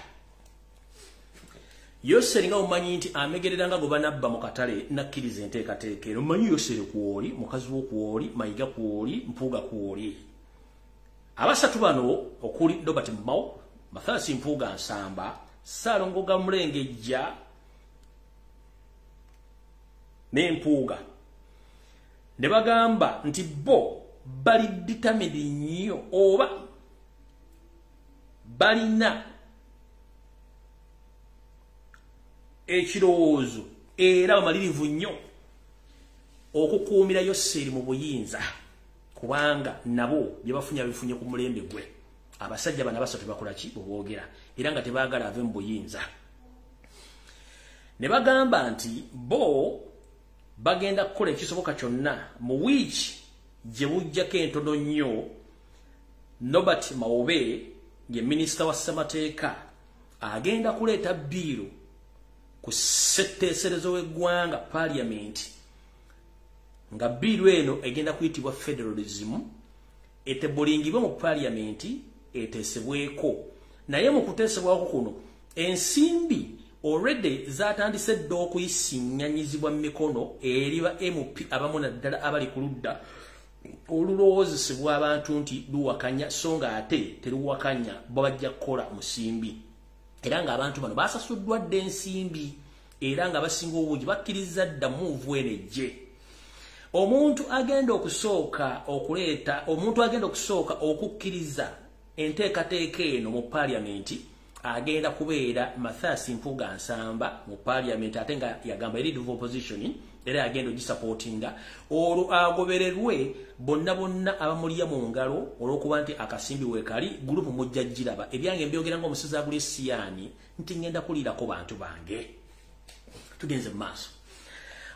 Yoseri nga omanyi nti amegerera nga gobanabba mu katale nakkiriza enteekateeka eno. Omanyi Yoseri kuwoli, mukazi w'okuwoli, Mayiga kuwoli, Mpuuga kuwoli. Abasatu bano okuli Robert Mao, Mathias Mpuuga Nsamba, Ssaalongo Gamulengejja n'Empuuga ne bagamba nti bo bali determined nnyo oba balina ekirowoozo era bamalirivu nnyo okukuumira Yoseri mu buyinza kubanga nabo bye bafunya bifunye ku mulembe gwe. Abasajja bana basatu bakola ki boogera era nga tebaagala ave mu buyinza. Ne bagamba nti bo bagenda kukola ekisoboka kyonna mu wiiki gye bujjako entono nnyo Norbert Maobe ye minisita wa ssemateeka agenda kuleeta bbiiro ku ssetteeserezo w'eggwanga parliament nga bbiiro eno egenda kuyitibwa federalism etebulingibwe mu parliament eteesebweko. Naye mu kuteesebwako kuno ensimbi already zatandise dda okuyisiŋŋanyizibwa mu mikono eri ba MP abamu naddala abali ku ludda olulowoozesebwa abantu nti luwakanya so nga ate teruwakanya bajja kukola musimbi. Era nga abantu bano basasuddwa dda ensimbi era nga basinga obungi bakkiriza dda muuvu enejje. Omuntu agenda okusooka okukkiriza enteekateeka eno mu parliament agenda kubeera Mathias Mpuuga Nsamba mu parliament ate nga yagamba leader of opposition era agenda ogisupportinga olwo agobererwe bonna abamulya mu ngalo olw'okuba nti akasimbi weekali gurupu mujja giraba ebyange mbyogera ng'omusizi agula essiyani nti ngenda kuliirako bantu bange. Tugenze mu maaso.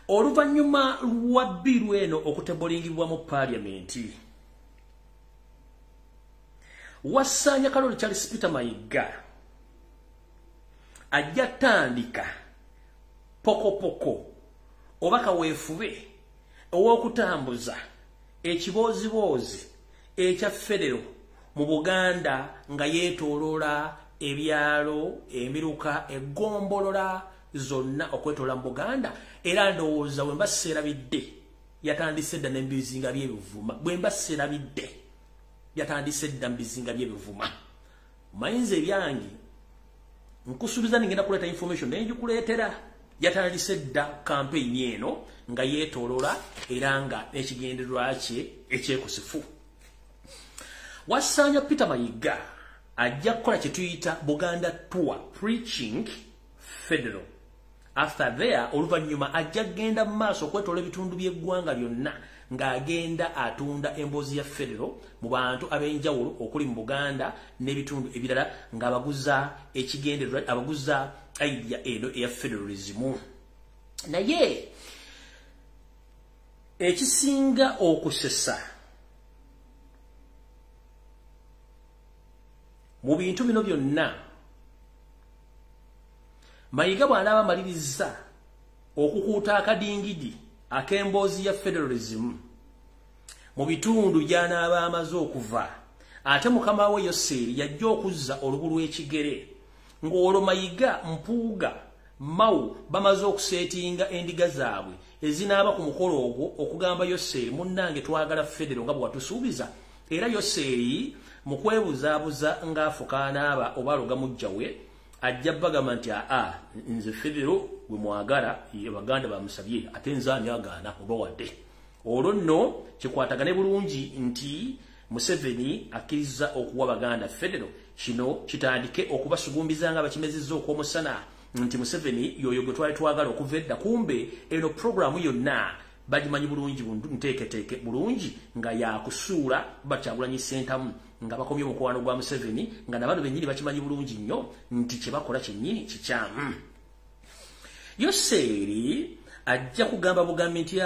Oluvannyuma lwa bbiiru eno okutebulingibwa mu parliament Wasanya Kaloli Charles Peter Mayiga ajja tandika poko obaka weefube owokutambuza ekiboozibozi ekya federo mu Buganda nga yeetoolola ebyalo emiruka egombolola zonna okwetola mu Buganda era ndowooza bwe mbaserabidde yatandise dda n'ebizinga by'ebivuma bwe mbaserabidde yatandise dda mbizinga by'ebivuma mayinza ebyangi nkusuubiza ningenda kuleeta information naye njikuleetera yatandise dda campaign eno nga yeetoolola era nga n'ekigendererwa kye ekyekusifu. Wasanya Peter Mayiga ajja kukola kye tuyita Buganda Tour Preaching Federal. After there, oluvannyuma ajja genda mu maaso okwetoola ebitundu by'eggwanga byonna ng'agenda atunda emboozi ya federo mu bantu ab'enjawulo okuli mu Buganda n'ebitundu ebirala ng'abaguza ekigendererwa abaguza idea eno eya federalism. Naye ekisinga okusesa mu bintu bino byonna Mayiga bw'anaaba amaliriza okukuuta akadingidi ak'emboozi ya federalism mu bitundu gy'anaaba amaze okuva ate mukama we Yoseeri yajja okuzza olubu lw'ekigere ng'olwo Mayiga Mpuuga Mau bamaze okuseetinga endiga zaabwe ezinaaba ku mukolo ogwo okugamba Yoseeri munnange twagala federo nga bwe watusuubiza era Yoseeri mu kwebuzaabuza ng'afuka anaaba oba aloga mujja we ajja bagamba nti nze federo gwe mwagala Abaganda bamusabye ate nze ani agaana oba wadde olwo nno kikwatagane bulungi nti Museveni akkiriza okuwa Baganda federo kino kitandike okubasugumbiza nga bakimezizza okw'omusana nti Museveni yoyo gwe twali twagala okuva edda kumbe eno programu yonna bagimanyi bulungi nteeketeeke bulungi nga yakusuula Bakyagulanyi Ssentamu nga bakomye omukwano gwa Museveni nga nabantu bennyini bakimanyi bulungi nnyo nti kye bakola kyennyini kikyamu. Yoseeri ajja kugamba bugambi nti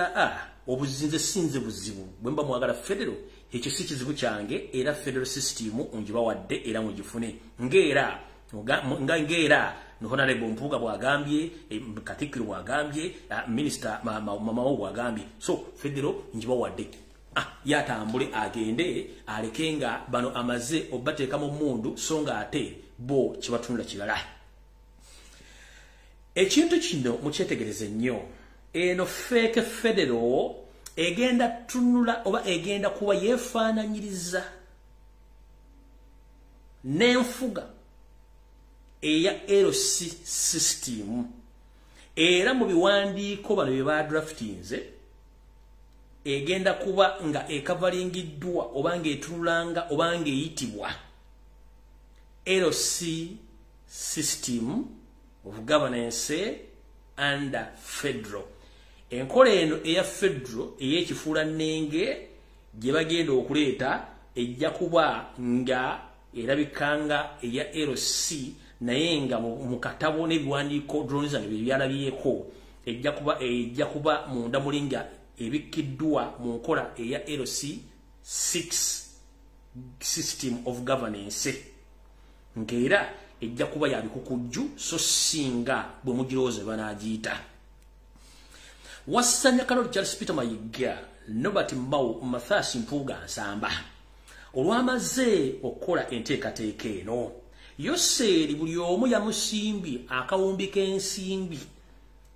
obuzinze sinze buzibu bwe mba mwagala federo ekyo si kizibu kyange era federal system ongibawadde era mugifune ng'era Honorable Mpuuga bw'agambye Katikkiro bw'agambye Minister Mamawo bw'agambye so federo ngibawadde yatambule agende alekenga bano amaze obateeka mu mundu so nga ate bo kibatunula kirala. Ekintu kino mukyetegereze nnyo eno fake federo egenda tunula oba egenda kuba yeefaananyiriza n'enfuga eya LC system era mu biwandiiko bano bye badraftinze egenda kuba nga ekavalingiddwa oba ng'etunulanga oba ng'eyitibwa LC system of governance under federal. Enkola eno eya federal ey'ekifuula nnenge gye bagenda okuleeta ejja kuba nga erabikanga eya LC naye nga mu katabo n'ebiwandiiko drones bye byalabyeko ejja kuba munda mulinga ebikkiddwa mu nkola eya LC6 system of governance ng'era ejja kuba ya bikukujju so singa bwe mugirowooza banagiyita. Wasanya Kaloli Charles Peter Mayiga Nobert Mbawu Mathias Mpuuga Nsamba olwamaze okukola enteekateeka eno Yoseeri buli omu yamusimbye akawumbi k'ensimbi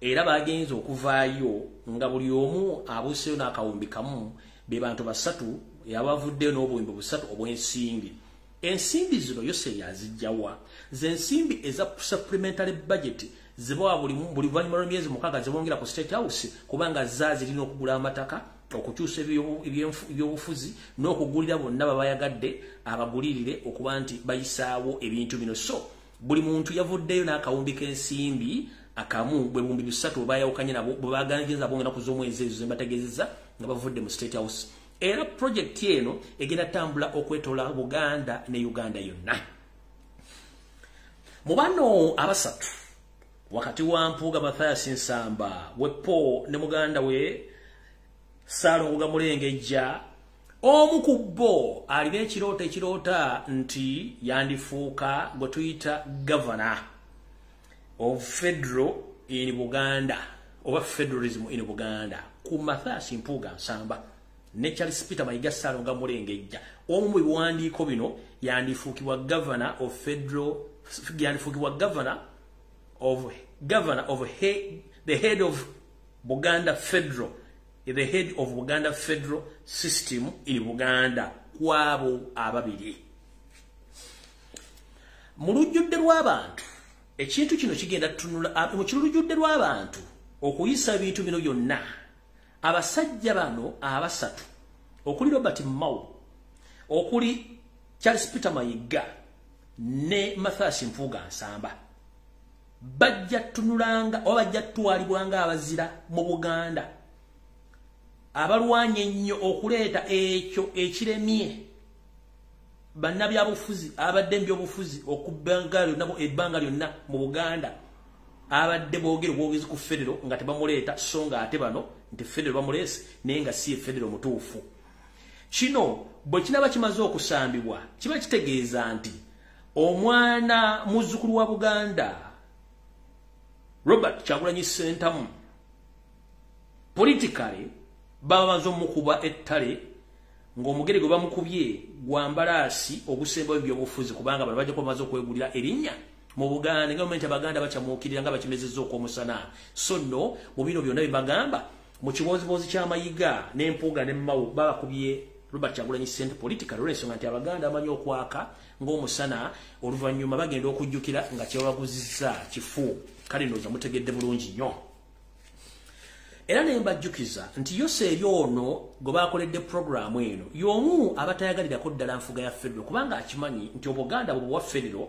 era bagenze okuvaayo nga buli omu abuuseyo n'akawumbi kamu be bantu basatu yabavuddeyo n'obuwumbi busatu obw'ensimbi. Ensimbi zino Yoseeri azijjawa z'ensimbi eza supplementary budget zibawa buli luvannyuma lw'emyezi 6 zibongera ku State House kubanga zirina okugula amataka okukyusa ebyobufuzi n'okugulira bonna babayagadde abagulirire okuba nti bayisaawo ebintu bino so buli muntu yavuddeyo n'akawumbi k'ensimbi akamu bwe bumbi 3 bayawukanye nabo bwe baganiriza bongera ku z'omwezi ezo zembategeezeza nga bavudde mu State House era project eno egenda tambula okwetola Buganda ne Uganda yonna. Mu bano abasatu wakati wa Mpuuga Mathias Nsamba wepo ne muganda we Saalongo Mulengejja omu ku bo alina ekirota nti yandifuuka gwe tuyita governor of Federal in Buganda, over federalism in Buganda, Kumathasi Mpuga Nsamba, Natural Spita Mayigasalo nga Mulengejja. Omwe biwandiiko bino yandifuukibwa governor of federal, yandifuukibwa governor of the head of Buganda Federal, the head of Buganda Federal System in Buganda, kwabo ababiri. Mu lujjudde lw'abantu, ekintu kino kigenda tunula mu lujjudde lw'abantu okuyisa ebintu bino byonna. Abasajja bano abasatu, okuli Robert Mao, okuli Charles Peter Mayiga ne Mathasi Mpuga Nsamba, bajja tunulanga oba bajja twalibwanga abazira mu Buganda abalwanye nnyo okuleeta ekyo ekiremye bannabyabufuzi abadde mbyobufuzi okubbanga lyonna ebbanga lyonna mu Buganda abadde boogere bwogezi ku federal nga tebamuleeta so nga ate bano nti federal bamuleese naye nga si federal mutuufu. Kino bwe kinaba kimaze okusambibwa kiba kitegeeza nti omwana muzzukulu wa Buganda Robert Kyagulanyi Ssentamu politically bamaze omukuba ettale ng'omugere gwe bamukubye gwambalaasi ogusemba ebyobufuzi kubanga bano bajja kuba bamaze okwegulira erinnya mu Buganda nga momenti Abaganda bakyamuukirira nga bakimezezza okw'omusana. So nno mu bino byonna bye bagamba mu kibooziboozi ky'Amayiga n'Empuuga ne Mao babakubye Robert Kyagulanyi Ssentamu political olw'ensonga nti Abaganda amanyi okwaka ng'omusana oluvannyuma bagenda okujjukira nga kyebaguzizza kifu. Kale ndowooza mutegedde bulungi nnyo. Era ne mbajjukiza nti yose eri ono gwe baakoledde programu eno y'omu abatayagalirako ddala nfuga ya federal kubanga akimanyi nti Obuganda bwe federal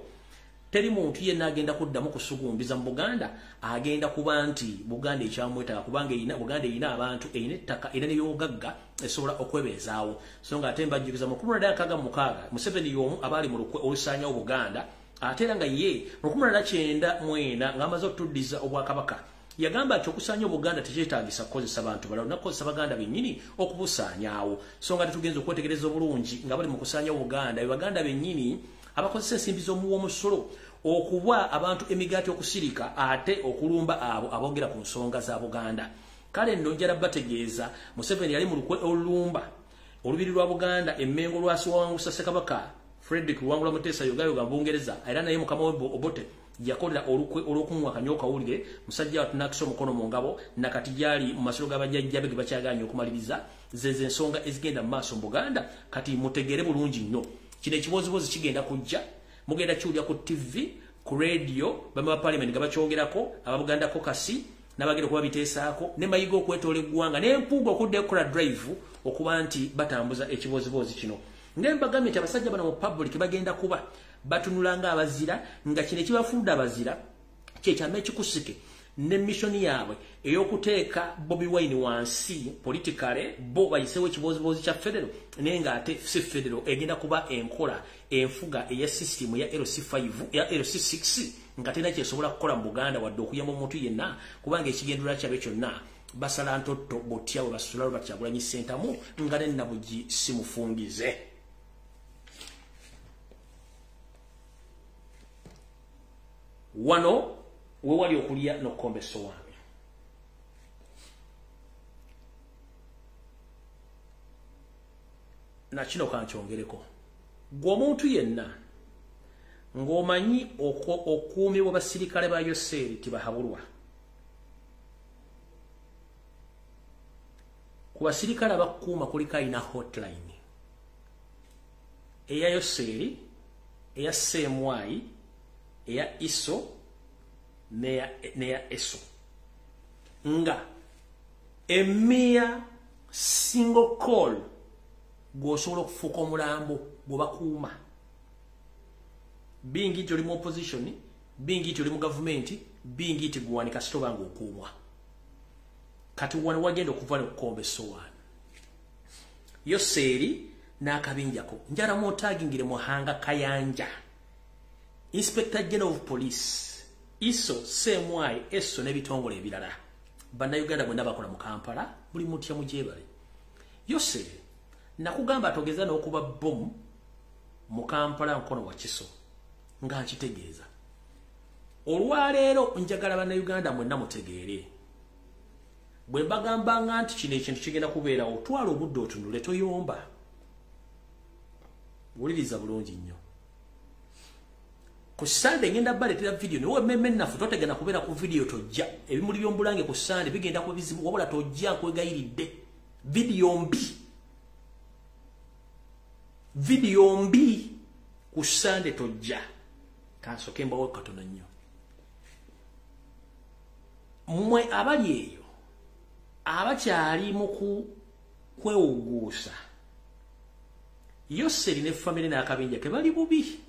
teri muntu yenna agenda kuddamu kusugumbiza mu Buganda agenda kuba nti Buganda ekyamwetaaga kubanga Buganda erina abantu erina ettaka era n'ebyobugagga esobola okwebeezaawo. So nga ate mbajjukiza mu 1996 Museveni y'omu abaali mu lukwe olusaanyawo Buganda ate era nga ye mu 1994 ng'amaze okutuddiza Obwakabaka yagamba nti okusaanya Buganda tekyetaagisa kukozesa bantu balala nakukozesa Baganda bennyini okubusaanyaawo. So nga tetugenza okwetegereza obulungi nga bali mu kusaanya Buganda Baganda bennyini abakozesa ensimbi z'omuwoomusolo okuba abantu emigaati okusirika ate okulumba abo aboogera ku nsonga za Buganda. Kale nno njala bategeeza Museveni yali mu lukwe olulumba olubiri lwa Buganda emmengo lwasi wawangusa Ssekabaka Frederick Luwangula Muteesa yogayoga Bungereza era naye mukama we Obote yakolera olukwe olw'okumwa kanyoka wulire musajja watunakisa omukono mu ngabo nakati gyali mu masiro g'abajjajjabe ge bakyagaanye okumaliriza zeze ensonga ezigenda mu maaso mu Buganda kati mutegere bulungi nnyo. Kino ekibozibozi kigenda kujja mugenda kiwulira ku TV ku radio bama parliament nga bakyogerako Ababuganda kokasi n'abagenda okuba biteesaako ne Mayiga okwetoola eggwanga n'Empuuga okudda ekola drive okuba nti batambuza ekibozibozi kino. Ng'embagambye nti abasajja bano mu public bagenda kuba batunulanga abazira nga kino ekibafudde abazira kyekyama ekikusike ne missoni yaabwe ey'okuteeka Bobi Wine wansi politically bo bayiseewo ekibozibozi kya federal naye ng'ate si federal egenda kuba enkola enfuga eya system ya LC5 ya LC6 nga tena kyesobola kukola mu Buganda wadde okuyamba omuntu yenna kubanga ekigendera kyabe kyonna basala ntotto botya bwe basula Robert Kyagulanyi Ssentamu nga ne Nabuggi simufungize. Wano we wali okulya n'okkombeso wange. Na kino kankyongereko. Gwe omuntu yenna ng'omanyi okuumibwa basirikale ba Yoseeri tibahabulwa. Ku basirikale abakuuma kuliko alina hotline. Eya Yoseeri, eya Semwai, eya Iso, neya Eso. Nga emia single call gwosobola okufuuka omulambo gwe bakuuma. Bingi nti oli mu opposition, bingi nti oli mu gavumenti, bingi nti guwanika sitoba nga okuumwa. Kati wano wagenda okuva n'okukombeso wano. Yoseeri n'akabinjako njala mwotagingire Muhanga Kayanja. Inspector General of Police Iso Semwai Eso n'ebitongole ebirala bannayuganda bonna bakola mu Kampala buli mutya mugyebale. Yoseeri nakugamba atogeza n'okuba bomu mu Kampala nkono wa Kiso nga nkitegeeza olwaleero njagala bannayuganda mwenna mutegeere bwe mbagamba nti kino ekintu kigenda kubeera otwala obudde otunule toyomba wuliriza bulungi nnyo ku Sunday ngenda baleetera video newe mmemme nnafu totegana kubeera ku video tojja ebimuli by'ombulange ku Sunday bigenda kuba bizibu wabula tojja nkwegayiridde video mbi ku Sunday tojja kansoke mbawo katono nnyo mmwe abali eyo abakyali mu kwewuguusa Yoseri ne family n'akabinja ke bali bubi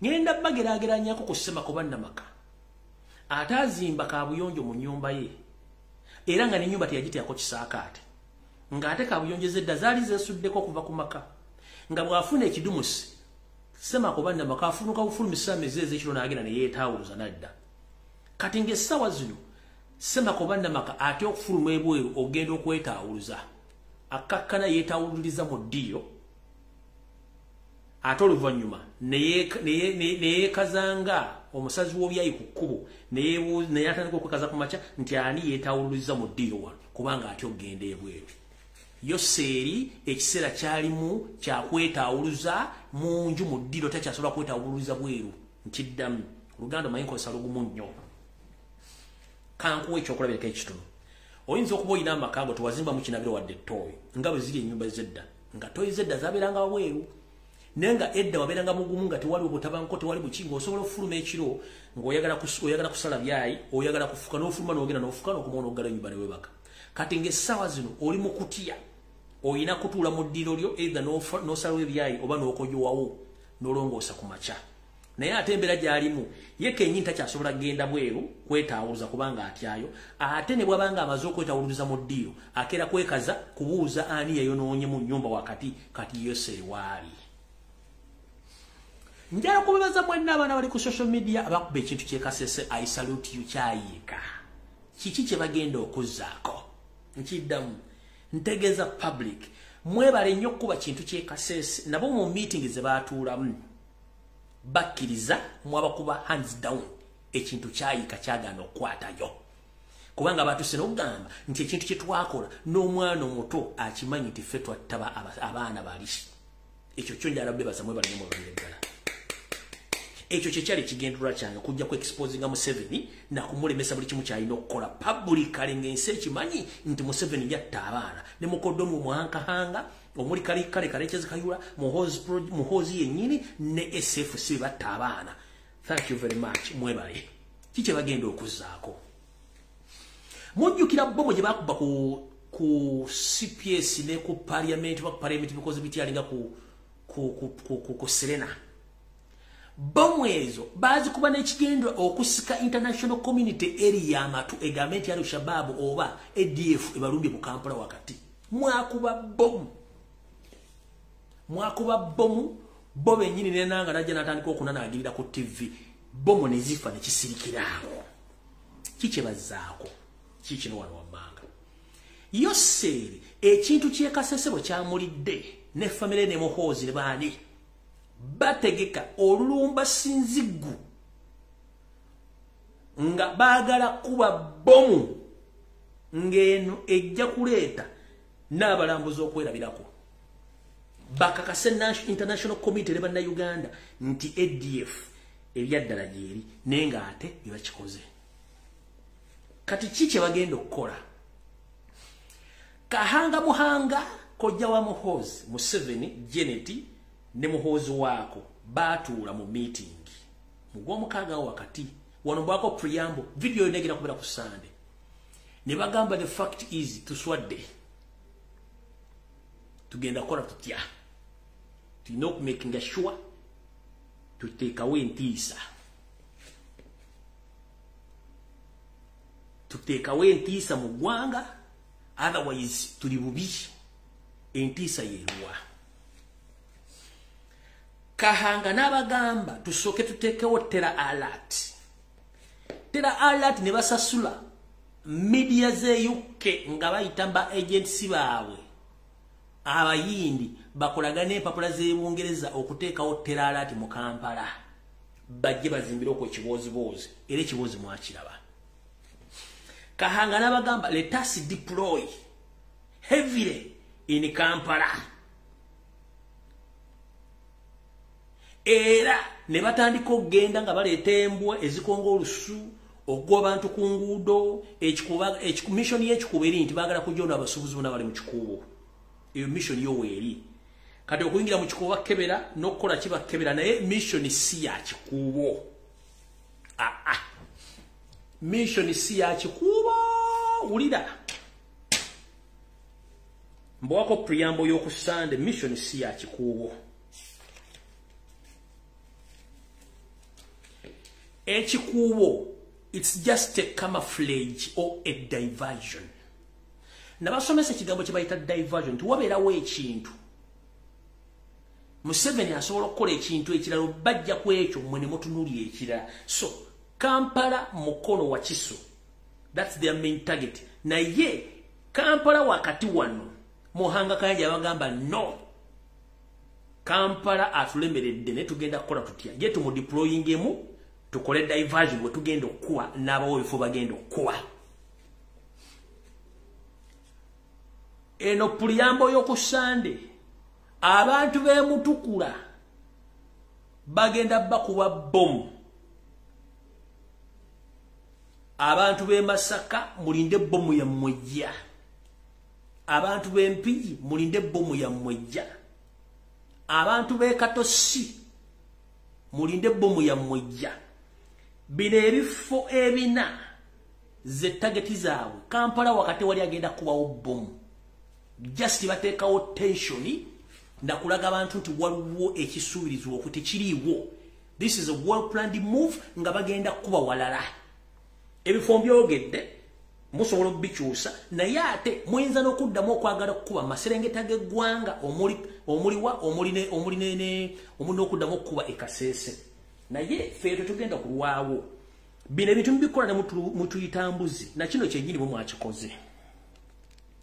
ngenda bagerageranyako ku Semako bannamaka atazimba kabuyonjo mu nyumba ye era nga n'ennyumba teyagiteekako kisaakaate ng'ate kabuyonjo zedda zaali zeesuddeko kuva ku maka nga bw'afuna ekidumusi Semako bannamaka afunuka bufulumisa amezi ez'ekiro n'agenda ne yeetaawuluza nadda kati ng'essawa zino Semako bannamaka ate okufuluma ebweru ogenda okwetaawuluza akakkana yeetaawululiza mu ddiiro ate oluvannyuma neyeekazanga omusazi w'obyayi ku kkubo neyatandika okwekaza ku makya nti ani yeetaawululiza mu ddiiro wano kubanga ate ogenda ebweru Yoseri ekiseera kyalimu kyakwetaawuluza mu nju mu ddiiro takyasobola kwetaawululiza bweru nkiddamu oluganda omanyi nkozesa lugumu nnyo kankuwa ekyokulabirako ekitono oyinza okuba olina amaka ago tewazimbamu kinabiro wadde ttooyi nga bwe ziri ennyumba zedda nga ttooyi zedda zabeeranga wabweru naye nga edda wabeeranga mugumu nga tewali obutabanko tewali buki ng'osobola okufuluma ekiro ng'oyagala kusala byayi oyagala kufuka n'ofuluma n'ogenda n'ofuka n'okumona oggala ennyumba newebaka kati ng'essaawa zino oli mu kutya oyina kutuula mu ddiiro lyo edda n'osalawo ebyayi oba n'okojowawo n'olongoosa ku makya naye ate embeera gy'alimu ye kennyini takyasobola kgenda bweru kwetaawuluza kubanga atyayo ate ne bw'abanga amaze okwetaawuluza mu ddiiro akeera kwekaza kubuuza ani yayonoonye mu nnyumba wakati kati Yoseri waali njala kubebaza mwenna abaana bali ku social media abakuba ekintu kyekasese I salute you kyayiika kiki kye bagenda okuzzaako nkiddamu ntegeeza public mwebale nnyo okuba kintu kyekasese nabo mu meeting ze baatuulamu bakkiriza mwabakuba hands down ekintu kyayiika kyagaana okukwatayo kubanga batuse n'okugamba nti ekintu kye twakola n'omwana omuto akimanyi nti ffe twattaba abaana bali ekyo kyo njala bebaza mwebale nnyo mwebale ddala ekyo kyekyali kigendera kyange kujja ku exposinga Museveni na kumulemesa buli kimu kyalina okukola publicly ng'ensi ekimanyi nti Museveni yatta abaana ne mukoddomu muhankahanga omuli kale kyezikayula muhozi yennyini ne SFC batta abaana thank you very much mwebale kiki bagenda okuzzaako mujjukira bomo gye bakuba ku CPS ne ku parliament because bityalinga ku Serena Bemwezo bazi kuba n'ekigendo okusika international community area amatu egamenti ya Al-Shabaab oba ADF ebalumbye mu Kampala wakati mwakuba bomu bobe nyini nenanga najja natandika okunanaagirira ku TV bomu nezifa nekisirikirawo kiki bazzaako kiki no wano wammanga Yoseri ekintu kyekasesebo kyamulidde ne family ne muhozi ne baani bategeka olulumba sinzigu nga baagala kuba bomu ng'eno ejja kuleeta n'abalambuzi okwerabirako bakakase international community ne bannayuganda nti ADF ebyaddala gyeri naye ng'ate byebakikoze kati kiki bagenda okukola kahanga muhanga kojja wa muhozi Museveni Jeneti ne muhozi waako baatuula mu meeting mugw'omukaaga wakati wano mbwako preamble video yonegera kubeera ku Sunday ne bagamba the fact is tuswadde tugenda kola tutya tulina okumakinga sure tuteekawo entiisa mu ggwanga otherwise tuli bubi entiisa yeeruwa kahanga n'abagamba tusooke tuteekewo tera alert ne basasula media ze UK nga bayita ba agency baabwe abayindi bakolagana empapula z'Ebungereza okuteekawo tera alert mu Kampala bajje bazimbireko ekibozibozi era ekibozi mwakiraba. Kahanga n'abagamba let us deploy heavily in Kampala. Era ne batandika okugenda nga baleeta embwa ezikonga olusu okugoba abantu ku nguudo mission y'ekikubo eri nti baagala kujona abasuubuzi bonna bali mu kikubo. Eyo mission yo weeri. Kati okuyingira mu kikubo bakkebera n'okukola kibakkebera naye mission si ya kikubo. Mission si ya kikubo. Ulira. Mbwako preamble y'oku Sunday mission si ya kikubo. Ekikubo, it's just a camouflage or a diversion. Nabasomesa ekigambo kye bayita diversion tuwabeerawo ekintu. Museveni asobola okukola ekintu ekirala bajja ku ekyo mmwe ne mutunuulira ekirala. So Kampala mukono wa Kiso. That's their main target. Naye Kampala wakati wano Muhanga Kayanja abagamba no. Kampala atulemeredde ne tugenda kukola tutya. Je tumudeployingemu tukole diversion we tugenda okuwa n'abawo bifo bagenda okuwa. Eno puliyambo y'oku Sunday abantu b'emutukula bagenda bakuba bomu. Abantu b'e Masaka mulinde bomu ya mmwejja. Abantu b'Empigi mulinde bomu ya mmwejja. Abantu b'e Katosi mulinde bomu ya mmwejja. Bino ebifo ebina ze targeti zaabwe Kampala wakati wali agenda kubawo bomu. Just bateekawo tensioni nakulaga abantu nti waliwo ekisuubirizwa okuti kiriiwo. This is a well planned move nga bagenda kuba walala. Ebifo byogedde musobola okubikyusa naye ate muyinza n'okuddamu okwagala okukuba maserengeta g'eggwanga omuli n'okuddamu okukuba ekaseese. Naye ffe tugenda kulwawo. Bino ebintu mbikola ne mutuyita mbuzi na kino kyennyini bwe mwakikoze.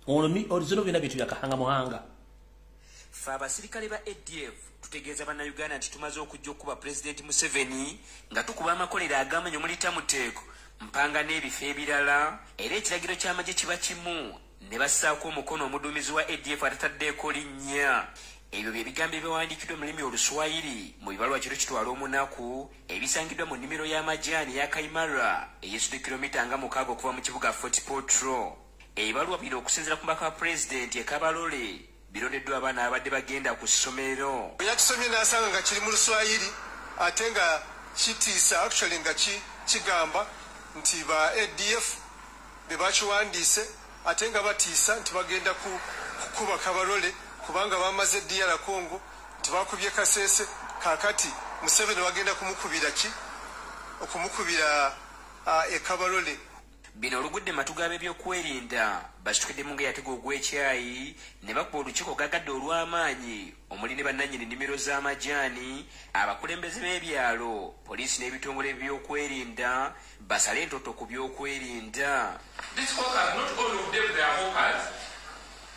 Ono bina bintu bya Kahanga Muhanga. Ffe abasirikale ba ADF tutegeeza bannayuganda nti tumaze okujja okuba Pulezidenti Museveni nga tukuba amakolero agamanyi omuli Tamuteeko mpanga n'ebifo ebirala era ekiragiro ky'amagye kiba kimu ne bassaako omukono omuduumizi wa ADF atataddeeko linnya. Ebyo bye bigambo ebiwandiikiddwa mu lulimi Oluswayiri mu bibalwa kiro kitwala omunaku ebisangiddwa mu nnimiro y'amajaani ya Kaimara eyesudde kilomita nga 6 okuva mu kibuga Fort Portal. Ebibalwa bino okusinziira ku mbaka wa Pulezidenti Kabalole birondeddwa abaana abadde bagenda ku ssomero. Yakisomye n'asanga nga kiri mu Luswayiri ate nga kitiisa actually nga kigamba nti ba ADF be bakiwandiise ate nga batiisa nti bagenda kukuba Kabalole kubanga bamaze DR Congo nti bakubye Kasese kakati Museveni wagenda kumukubira okumukubira Kabalole. Bino olugudde matuga b'ebyokwerinda basitukidde mu ng'eyatega ogw'ekyayi ne bakuba olukiiko gagadde olw'amaanyi omuli ne bannannyini nnimiro z'amajaani abakulembeze b'ebyalo poliisi n'ebitongole by'okwerinda basale entoto ku by'okwerinda. These hawkers, not all of them they are hawkers.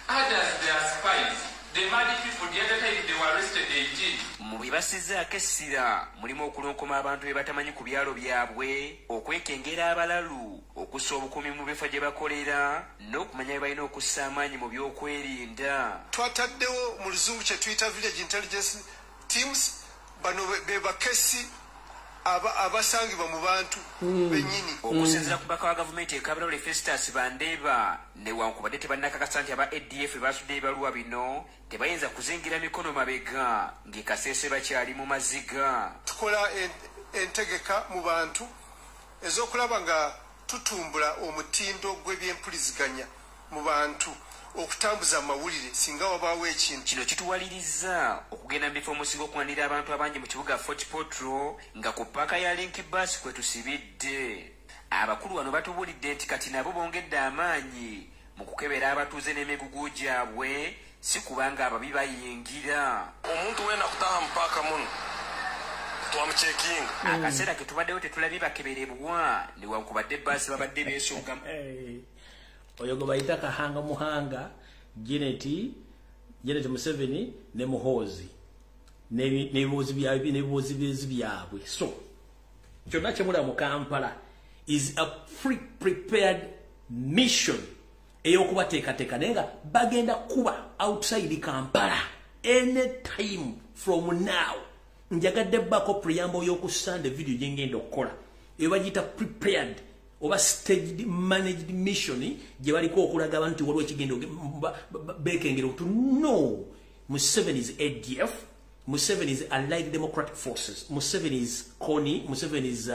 Others they are spies. They murder people. The other time they were arrested 18. Mu bibasizzaako essira mulimu okulonkoma abantu be batamanyi ku byalo byabwe okwekengera abalalu okussa obukuumi mu bifo gye bakolera n'okumanya bye balina okussa amaanyi mu by'okwerinda. Twataddewo mu luzungu kye tuyita village intelligence teams bano be bakesi abasangibwa mu bantu bennyini. Okusinziira ku bbaka wa gavumenti e Kabalole Festus Bandeeba newankubadde tebannakakasa nti aba ADF basudde ebibaluwa bino tebayinza kuzingira mikono mabega ng'ekasese bakyali mu maziga. Tukola entegeka mu bantu ez'okulaba nga tutumbula omutindo gw'ebyempuliziganya mu bantu okutambuza amawulire singa wabaawo ekintu. Kino kituwaliriza okugenda mu bifo omusinga okuwanira abantu abangi mu kibuga Fort Portal nga ku ppaaka ya Link Bus kwe tusibidde. Abakulu wano batubuulidde nti kati nabo bongedde amaanyi mu kukebera abatuuze n'emigugu gyabwe si kubanga ababi bayingira. Omuntu wena kutaha mpaka muno twamucekinga. Akaseera ke tubaddewo tetulabye bakeberebwa newankubadde bbaasi babadde beesonga. Oyo gwe bayita Kahanga Muhanga, Janet Museveni ne Muhoozi n'ebibuuzi byabwe. So kyonna kyemula mu Kampala is a prepared mission eyokubateekateeka naye nga bagenda kuba outside Kampala anytime from now. Njagadde bako preamble y'okusande video gye ngenda okukola ebagita prepared oba staged managed mission gye baliko okulaga abantu waliwo ekigenda bekengera to no. Museveni is ADF, Museveni is Allied Democratic Forces, Museveni is CONI, Museveni is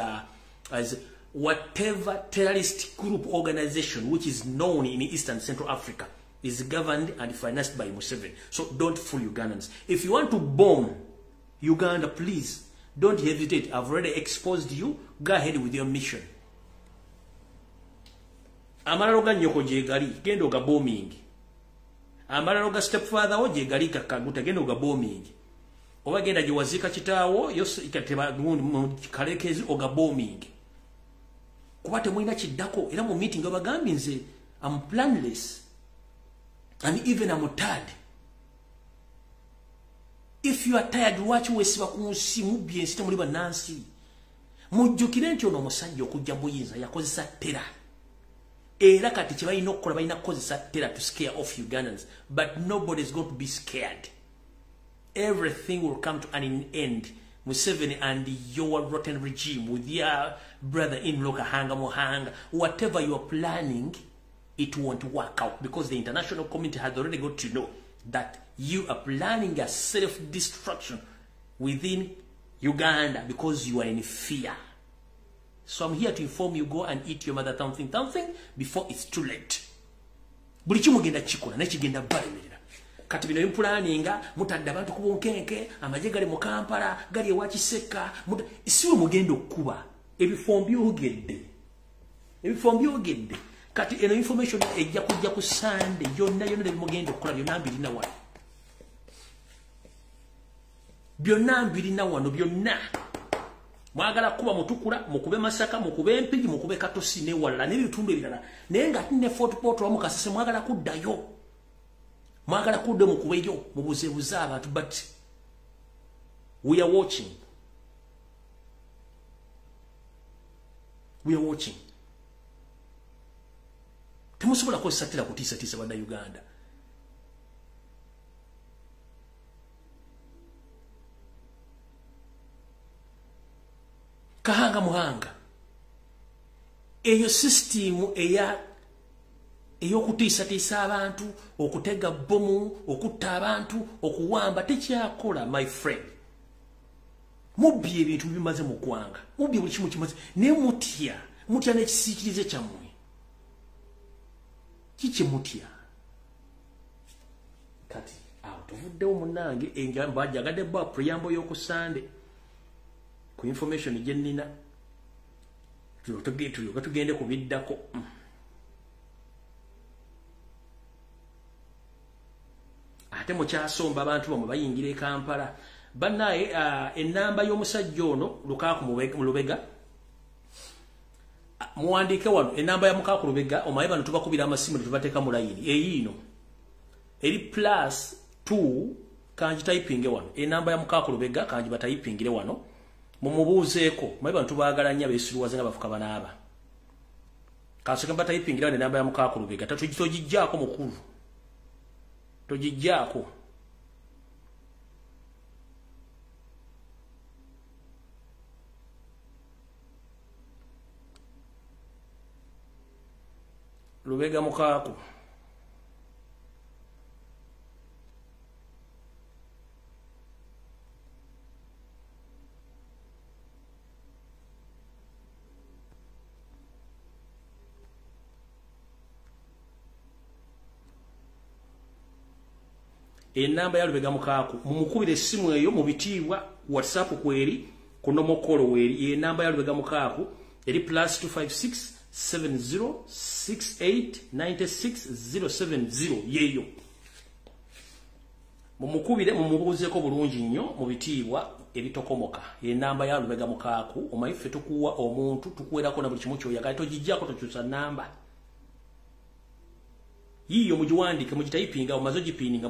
as whatever terrorist group organization which is known in Eastern Central Africa is governed and financed by Museveni. So don't fool Ugandans. If you want to bomb Uganda, please don't hesitate. I've already exposed you. Go ahead with your mission. Amararoga nyoko jegali gendo ga bombing. Amararoga stepfather o jegali kakaguta gendo ga bombing. Oba genda jiwazika kitaawo yose ikateba kalekezi oga bombing. Kubate mwina kiddako era mu meeting abagambi nze I'm planless and even I'm tired. If you are tired, watch wesiba kunsi mubye nsite muri banansi. Mujjukire nti ono omusajja okujja buyinza yakozesa tera. Era kati kibayina okukola bayina kukozesa tera to scare off Ugandans, but nobody is going to be scared. Everything will come to an end. Museveni and your rotten regime with your brother-in-law Kahanga Mohanga, whatever you are planning, it won't work out because the international community has already got to know that you are planning a self-destruction within Uganda because you are in fear. So I'm here to inform you, go and eat your mother something before it's too late. Bulichimu genda chikola, nechi genda balemerera. Kati bino impulaninga, mutadde abantu kubunkenke, amaje gali mu Kampala, gali ewakiseka, isiwe mugendo kuba. Ebifombi ogedde. Kati eno information ejja kujja ku Sunday yonna mugendo okukola byonna mbirina wano. Byonna mbirina wano byonna. Mwagala kuba mutukula, mukube Masaka, mukube Mpigi, mukube Katosi ne wala n'ebitundu ebirala. Naye nga ne Fort Portal mu Kasese mwagala kuddayo. Mwagala kudde mukubeyo mubuzebuza abantu, but we are watching. We are watching. Temusobola kozesa kutiisa banda Uganda. Kahanga muhanga. Eyo system eyokutiisa abantu, okutega bomu, okutta abantu, okuwamba tekyakola, my friend. Mubye ebintu bimaze mu ggwanga. Mubye buli kimu kimaze. Ne mutya n'ekisiikirize kyammwe. Kiche mutya. Kati tuvuddewo munnange engamba jagadde ba preamble y'okusande ku information gye nnina tugende kubiddako. Ate mukyasomba abantu bamwe bayingira e Kampala bannaye ennamba y'omusajja ono Lukaaku mu Lubega muwandiike wano ennamba ya Mukaaku Lubega omaye bano tubakubira amasimu tubateeka mu layini eyiino eri +2 kanji typing wano ennamba ya Mukaaku Lubega kanji batayipingire wano mumubuuzeeko omaye bano tubaagala nnyo abeesiruwaze nga bafuka banaaba kansooke batayipingira wano ennamba ya Mukaaku Lubega togijjaako mukulu togijjaako. Lubega Mukaaku. Enamba ya Lubega Mukaaku mumukubire essimu eyo mu bitiibwa WhatsApp kweri kuno mokolo weri enamba ya Lubega Mukaaku eri +256 7068960070 yeyo mumukubire mumubuuzeeko bulungi nnyo mu bitiibwa ebitokomoka enamba ya Lubega Mukaaku omayife tukuwa omuntu tukuwerako na buli kimu kyoyagala togijjako tokyusa namba yiyo mujiwandike mujitayipinga omazo gipininga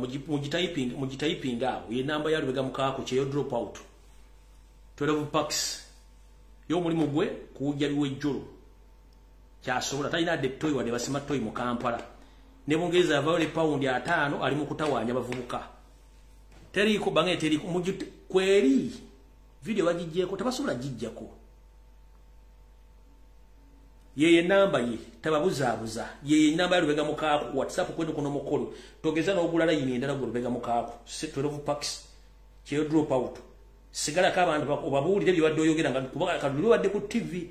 mujitayipinga ye namba ya Lubega Mukaaku kyeyo drop out 12 packs yo mulimu gwe kuwujja liwejjolo kyasobola talina de toy wadde basima toy mu Kampala ne Bungereza avayo ne paundi 5 ali mu kutawaanya abavubuka teriko bange teriko mujute kweri video bagijjeko tabasobola gijjako yeye namba ye tababuzaabuza yeye namba yalubega mukaako WhatsApp kwendo kuno mukolo togeza n'ogula line endala gulubega mukaako 12 packs kyo drop out sigala kabantu babuulire byo wadde oyogera nga kubaga kadulu wadde ku TV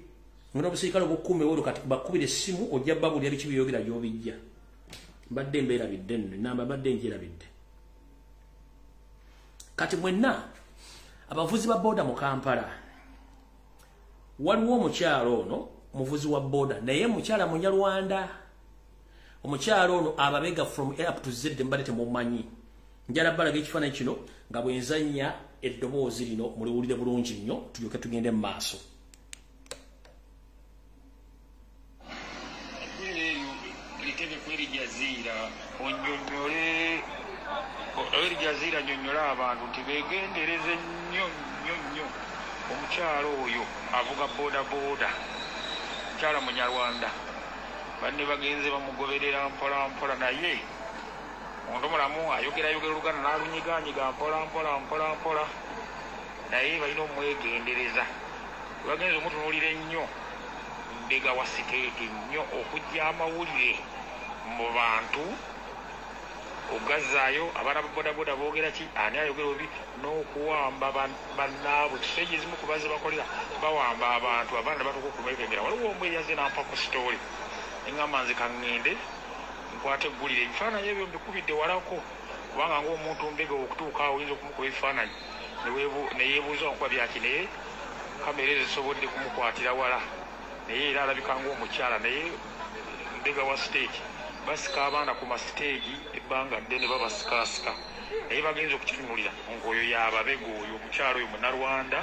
ngono busikalo bukume wolo kati bakubire simu ojja babulya bichi biyogera jobijja badde mbera bidde namba badde njira bidde kati mwenna abavuzi ba boda mu Kampala waliwo omukyalo ono muvuzi wa boda naye mukyala Munyarwanda omukyalo ono ababega from A up to Z mbalete mumanyi njala balaga ekifaananyi kino nga bwenzanya eddoboozi lino muliwulire bulungi nnyo tulyoke tugende mu maaso. Eri jazira nyonyola abantu nti begendereze nnyo omukyalo oyo avuga boda mukyala Munyarwanda banne bagenze bamugoberera mpola naye omuntu mulamu ayogera Oluganda n'alunyiganyiga mpola naye balina omwegendereza bagenze omutunuulira ennyo mbega wa siteeti nnyo okujja amawulire mu bantu ogazaayo abaana bodaboda boogera ki ani ayogera obi n'okuwamba bannaabwe kisege ezimu kubaze bakolera bawamba abantu abaana batuka okubeegera waliwo omu eyaze nampa ku sitooli eŋŋamba nze kaŋŋende nkwate eggulire ebifaananyi ebyo mbikubidde walako kubanga ng'omuntu mbega okutuuka awo oyinza okumukuba ebifaananyi neyeebuuza okuba byaki naye kamera ezo zisobodde kumukwatira wala naye era alabika ng'omukyala naye mbega wa siteegi basika abaana ku masiteegi ebbanga ddene babasikaasika naye bagenza okukitunulira ng'oyo y'ababega oyo omukyalo oyo Munnarwanda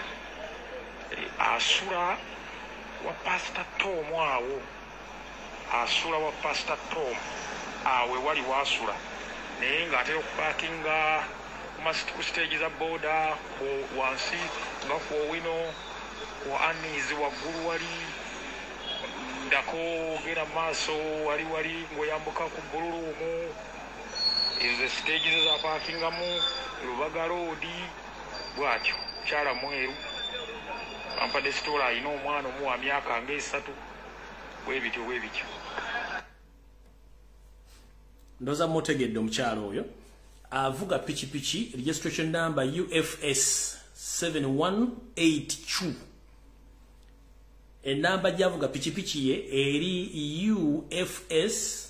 asula wa Pastor Tom awo asula wa Pastor Tom awe wali wasula naye ng'atera okupaakinga ku siteegi za boda wansi nga ku Owino ku Anizi waggulu wali ndako gera maaso wali ngoyambuka ku Bululumu ezo stage za parkingamu Lubaga Road bwatyo kyala mweru ampadde sitola ayina omwana omu wa myaka ng'esatu webityo ndoza mutegedde omukyalo oyo avuga pichipichi registration number UFS 7182 enamba javuga pichipichi ye eri UFS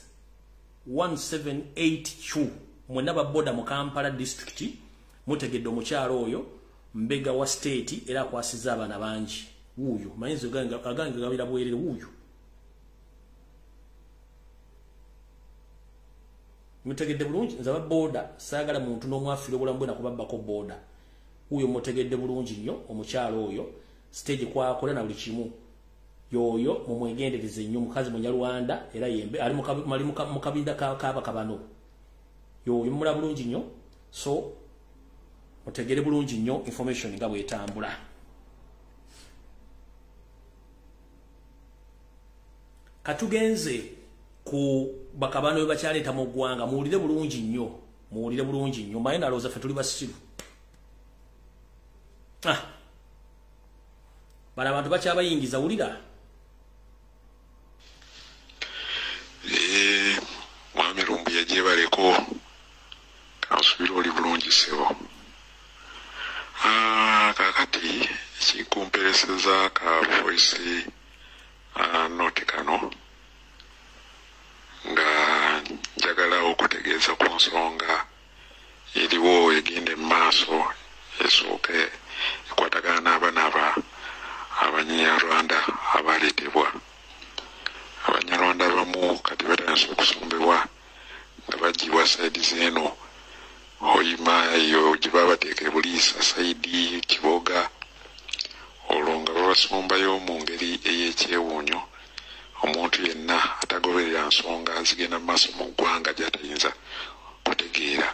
1782 mwenaba boda mu Kampala district mutegedde omukyalo oyo mbega wa state era kwasiza abana bangi wuyo mayinzo aganga gabira bwerere wuyo mutegedde bulungi nzaba boda sagala muntu n'omwafiro bulambwe nakubabbako boda wuyo mutegedde bulungi nnyo omukyalo oyo stage kwakola na buli kimu yoyo mumwegendereze nnyo mukazi Munyarwanda era yembe ali mu kabinda kabaka bano yoyo mula bulungi nnyo so mutegere bulungi nnyo information nga bwetambula. Katugenze ku bakabano bakyaleeta mu ggwanga muwulire bulungi nnyo mbaye nalowooza ffe tuli basiru bala abantu bakyabayingiza wulira mwami Lumbuye gyebaleko kansubira oli bulungi sebo kakati ekikumpereseza ka voice note kano nga njagala okutegeeza ku nsonga eriwo egende mu maaso esooke ekwatagana n'abaana Abanyarwanda abaleetebwa Abanyarwanda abamu kati batandise okusombebwa nga bagibwa saidi zeno Hoima eyo gye babateeka ebuliisa saidi Kiboga olwo nga babasombayo mu ngeri ey'ekyewuunyo omuntu yenna atagoberera nsonga zigenda mu maaso mu ggwanga gy'atayinza kutegeera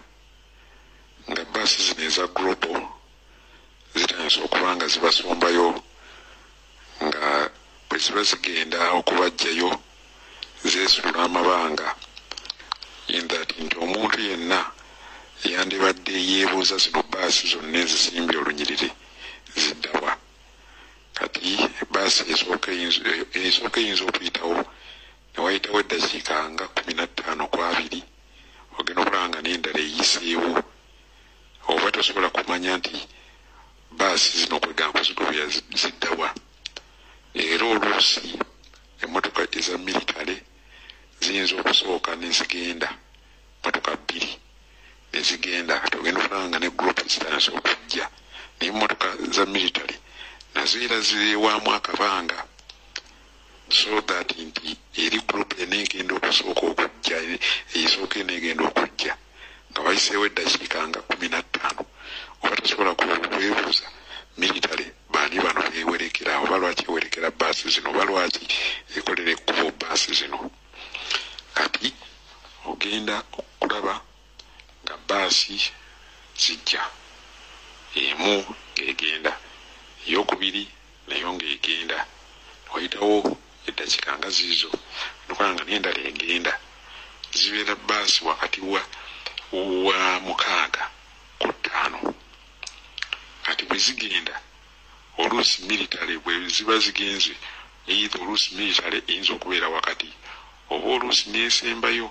nga bbaasi zino eza global zitandise okuba nga zibasombayo ziba zigenda okubajjayo zeesula amabanga in that nti omuntu yenna yandibadde yeebuuza zino baasi zonna ezisimbye olunyiriri ziddawa. Kati baasi esooka eyinza okuyitawo ne wayitawo eddakiika nga 15 ku 2 ogenda okulaba nga n'endala eyiseewo oba tosobola kumanya nti baasi zino kwegamba zigobya ziddawa. Era oluusi emmotoka eza militale ziyinza okusooka nezigenda motoka 2 nezigenda kati ogenda okulaba nga ne group zitandise okujja naye emmotoka za militale nazo era zireewaamu akabanga so that nti eri group eneegenda okusooka okujja eyisooka eneegenda okujja nga bayiseewo eddakiika nga 15 oba tasobola kwebuuza militale baani bano beewerekera oba lwaki ewerekera baasi zino oba lwaki ekolera ekkubo baasi zino. Kati ogenda okulaba nga baasi zijja emu ng'egenda eyokubiri nayo ng'egenda wayitawo eddakiika nga ziizo nokola nga n'endala egenda zibeera baasi wakati wa 6 ku 5. Kati bwe zigenda oluusi militale bwe ziba zigenze either oluusi militale eyinza okubeera wakati oba oluusi neesembayo.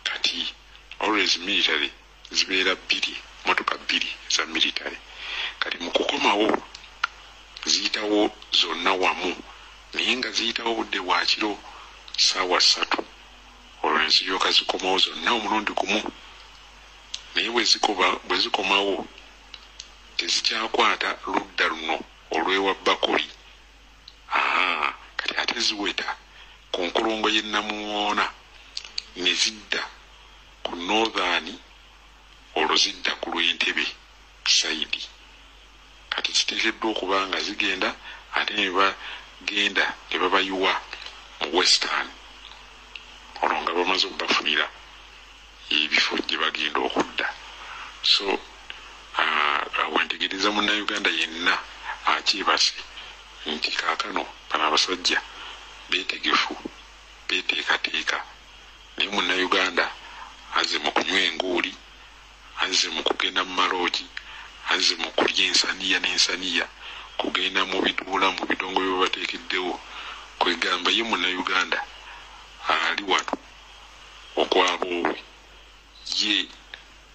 Kati always militale zibeera 2 motoka 2 za militale. Kati mu kukomawo ziyitawo zonna wamu naye nga ziyitawo budde bwa kiro ssaawa 3 olwo ne ziryoka zikomawo zonna omulundi gumu. Naye bwe zikomawo tezikyakwata ludda luno olw'ewa Bakuli. Kati ate ziweta ku nkolongo y'e Namuwoona ne zidda ku Northern olwo zidda ku Lwentebe side. Kati ziteekeddwa okuba nga zigenda ate ne bagenda ne babayiwa mu Western olwo nga bamaze okubafunira ebifo gye bagenda okudda. So wentegereza munnayuganda yenna akiibase nti kaakano bano abasajja beetegefu beeteekateeka naye munnayuganda azze mu kunywa enguuli, azze mu kugenda mu maloogi, azze mu kulya ensaniya n'ensaniya, kugenda mu biduula mu bidongo bye babateekeddewo. Kwegamba ye munnayuganda ali wano okwaba owe ye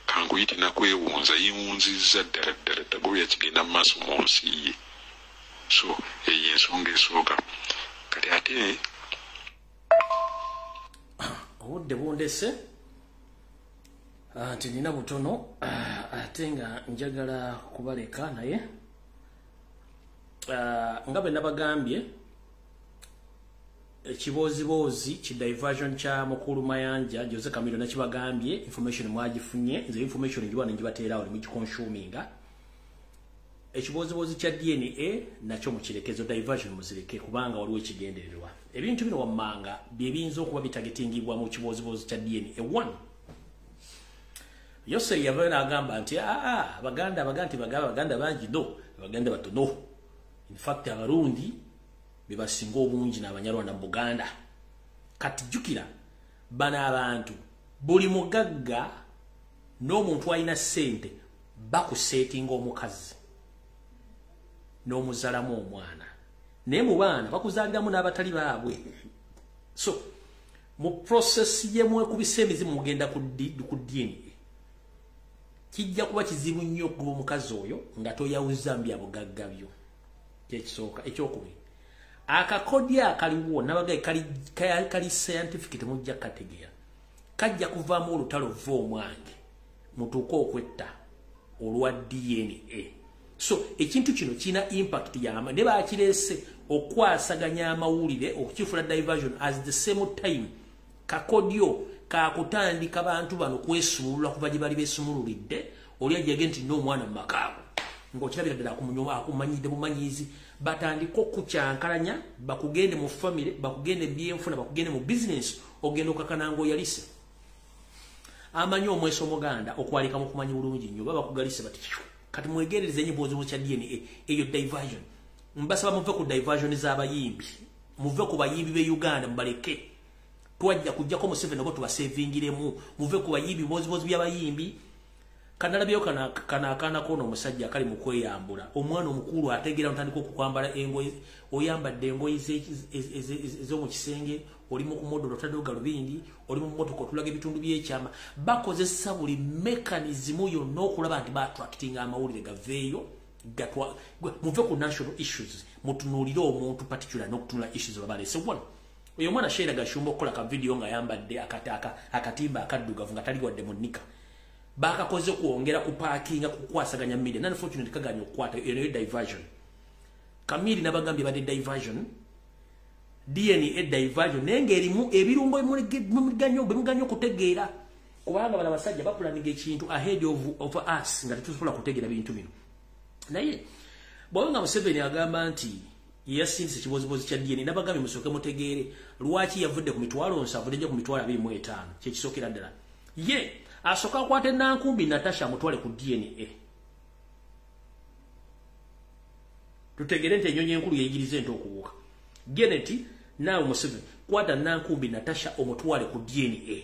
kankuyite nakwewunza yewunzizza ddala ddala tagobya kigenda mu maaso mu nsi ye. So eyo ensonga esooka. Kati ate obudde bundese nti nina butono ate nga njagala kubaleka naye nga bwe nabagambye ekiboozibozi kidiversion kya mukulu mayanja Jose Camilo nakibagambye information mwagifunye nze information njiwa nenjibateerawo nemugiconsumminga. Ekiboozibozi kya DNA nakyo mukirekezo diversion muzireke kubanga waliwo ekigendererwa. Ebintu bino wammanga byebiyinza okuba bitagetingibwa mu kiboozibozi kya DNA. 1 Yose yabeera agamba nti Baganda bangi no Baganda batono. In fact Abarundi bebasinga obungi n'Abanyarwanda mu Buganda. Kati jjukira bana abantu buli mugagga n'omuntu alina ssente bakusetinga omukazi n'omuzalamu omwana naye mu baana bakuzaaliramu n'abatali baabwe. So mu process yemwekubisa emizimu mugenda ku DNA kijja kuba kizibu nnyo okuba omukazi oyo nga toyawuza mbya bugagga byo. Kyekisooka. Ekyokubiri akakodi akaliwo nabagaye kali scientific temujja kategeera kajja kuvaamu olutalo vva omwange mutuuka okwetta olwa DNA. So ekintu kino kina impact yama ne bakireese okwasaganya amawulire okukifula diversion as the same time kakodyo kakutandika bantu bano kwesumulula kuva gye bali beesumululidde oli ajjage nti n'omwana mu makaabo ng'okirabira ddala akumanyidde bumanyizi batandika okukyankalanya bakugende mu family bakugende byenfuna bakugende mu business ogenda okakananga oyalise amanyi omweso omuganda okwalika mu kumanyi bulungi nnyo baba bakugalise bati kati mwegerereze nnyo bwozibu kya DNA eyo diversion mbasaba muve ku diversion z'abayimbi muve ku bayimbi be Uganda mbaleke twajja kujjako mu 7 obo tubasavingiremu muve ku bayimbi bozibozi by'abayimbi kanalabyo kana kono omusajja akali mu kweyambula omwana omukulu ategera ntandika okukwambala engoye oyambadde engoye ezo mu kisenge oli mu kumodola tadoga lubindi oli mu motoka otulaga ebitundu by'ekyama bakozesa buli mechanism yonna okulaba nti ba-attracting amawulire gaveeyo muve ku national issues mutunuulire omuntu particular n'okutunula issues babalese wano oyo mwana Sheila Gashumba okukola ka video nga yambadde akatimba akaddugavu nga tali wadde mu nika bakakoze kuongera ku parking kukwasaganya media unfortunately kaganya okukwata eyo diversion kamili nabagambye bade diversion DNA diversion nenge erimu ebirungo emuganyo kutegeera kubanga bana basajja bapulaninga ekintu ahead of us nga tetusobola kutegeera bintu bino naye bwanga Museveni agamba nti yasinze kibozibozi kya DNA nabagambye musoke mutegeere lwaki yavudde ku mitwalo nsavudde ku mitwalo 25 kye kisokera ddala ye asoka kwate Nankumbi Natasha mutwale ku DNA tutegere nti enyonyi enkulu yeyigirize ento okuwuka geneti nawe Museveni kwata Nankumbi Natasha omutwale ku DNA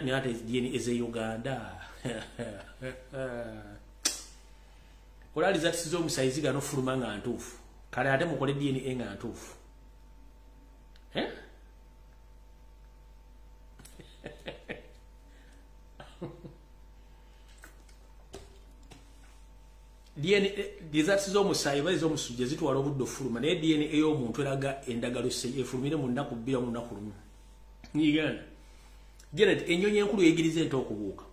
ni ate DNA eze Uganda olali zatisizo omusaizi gano fuluma nga ntuufu kale ate mukole DNA nga ntuufu DNA dizatisizo omusaayi bayizo omusujja zitwala obudde fuluma naye DNA ey'omuntu eraga endagalo efulumire mu nnaku 2 mu nnaku 1 Uganda Janet enyonyi enkulu yegirize ento okubuuka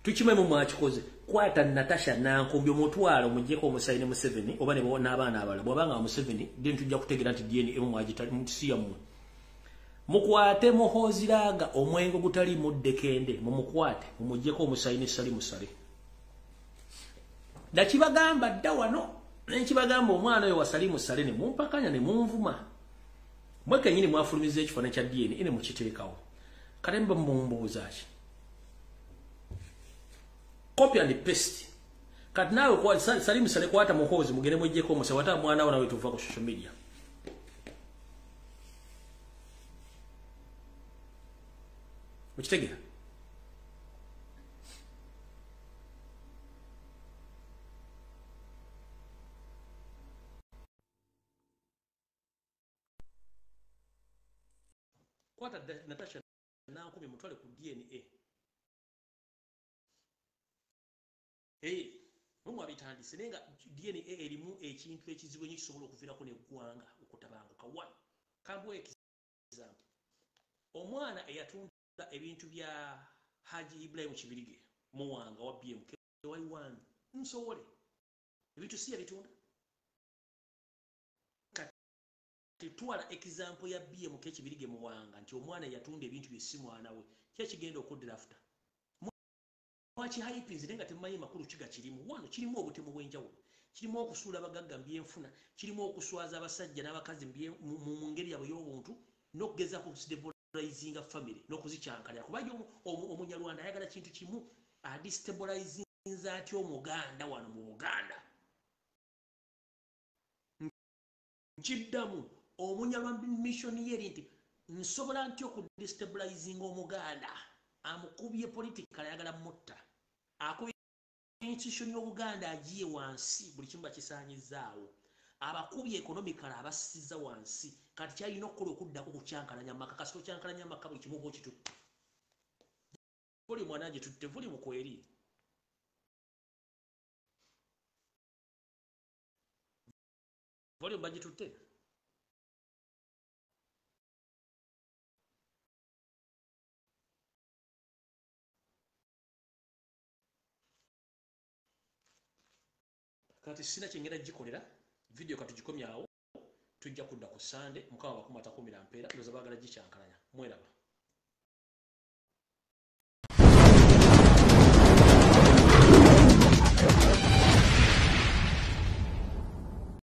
tukimwe mu mwakikoze kwata Natasha Nankumbi omutwalo mujjeko omusaayi ne Museveni oba ne n'abaana abala bwabanga Museveni then tujja kutegera nti DNA emu mwagita mutisiya mu mukwate muhoziraga omwengo gutali muddekende mumukwate mumujjeko omusaayi ne sali musale dakibagamba dda wano nekibagamba omwana oyo wasali musale ne mumpakanya ne munvuma mweke nyini mwafulumiza ekifaananyi kya DNA ene mukiteekawo kale mba mumbuuza ki copy and paste kati nawe kwa sali musale kwata muhozi mugere mujjeko omusaayi wata mwana wana wetuva ku social media mukitegera kwata Natasha Nankumbi mutwale ku DNA mumwe abitandise nenga DNA erimu ekintu ekizibu nnyo kisobola okuviirako neggwanga okutabanguka wa kambuwe example omwana eyatunda ebintu bya Haji Ibrahim Kibirige muwanga wa BMK waiwan nsowole ebintu si yabitunda twala example ya BMK Kibirige muwanga nti omwana yatunda ebintu byesi mwana we kye kigenda okuddira after mwachi hypes nenga temanyi makulu kiga kirimu wano kirimu obutemu bwenjawulo kirimu okusuula abagagga mbyenfuna kirimu okuswaza abasajja n'abakazi mu ngeri yabwe y'obuntu n'okugeza ku stabilizing family n'okuzicyankalira kuba omunyarwanda ayagala kintu kimu adestabilizing ati omuganda wano mu Buganda nkiddamu omunyarwanda mission yeri nti nsobola ntyo okudestabilizing omuganda amukubye political ayagala mutta akubye institution y'Obuganda agiye wansi buli kimu bakisaanyizaawo abakubye economical abasiza wansi kati kyalina okukola okuddako kukyankalanya amaka kasito kyankalanya amaka buli kimu bwokitu buli mwananje tutte buli mukweri buli mbagitutte kati sina kyengera gikolera video katugikomyawo tujja kudda ku Sunday mukama bakumata kumira mpeera ndoza bagala gikyankalanya mweraba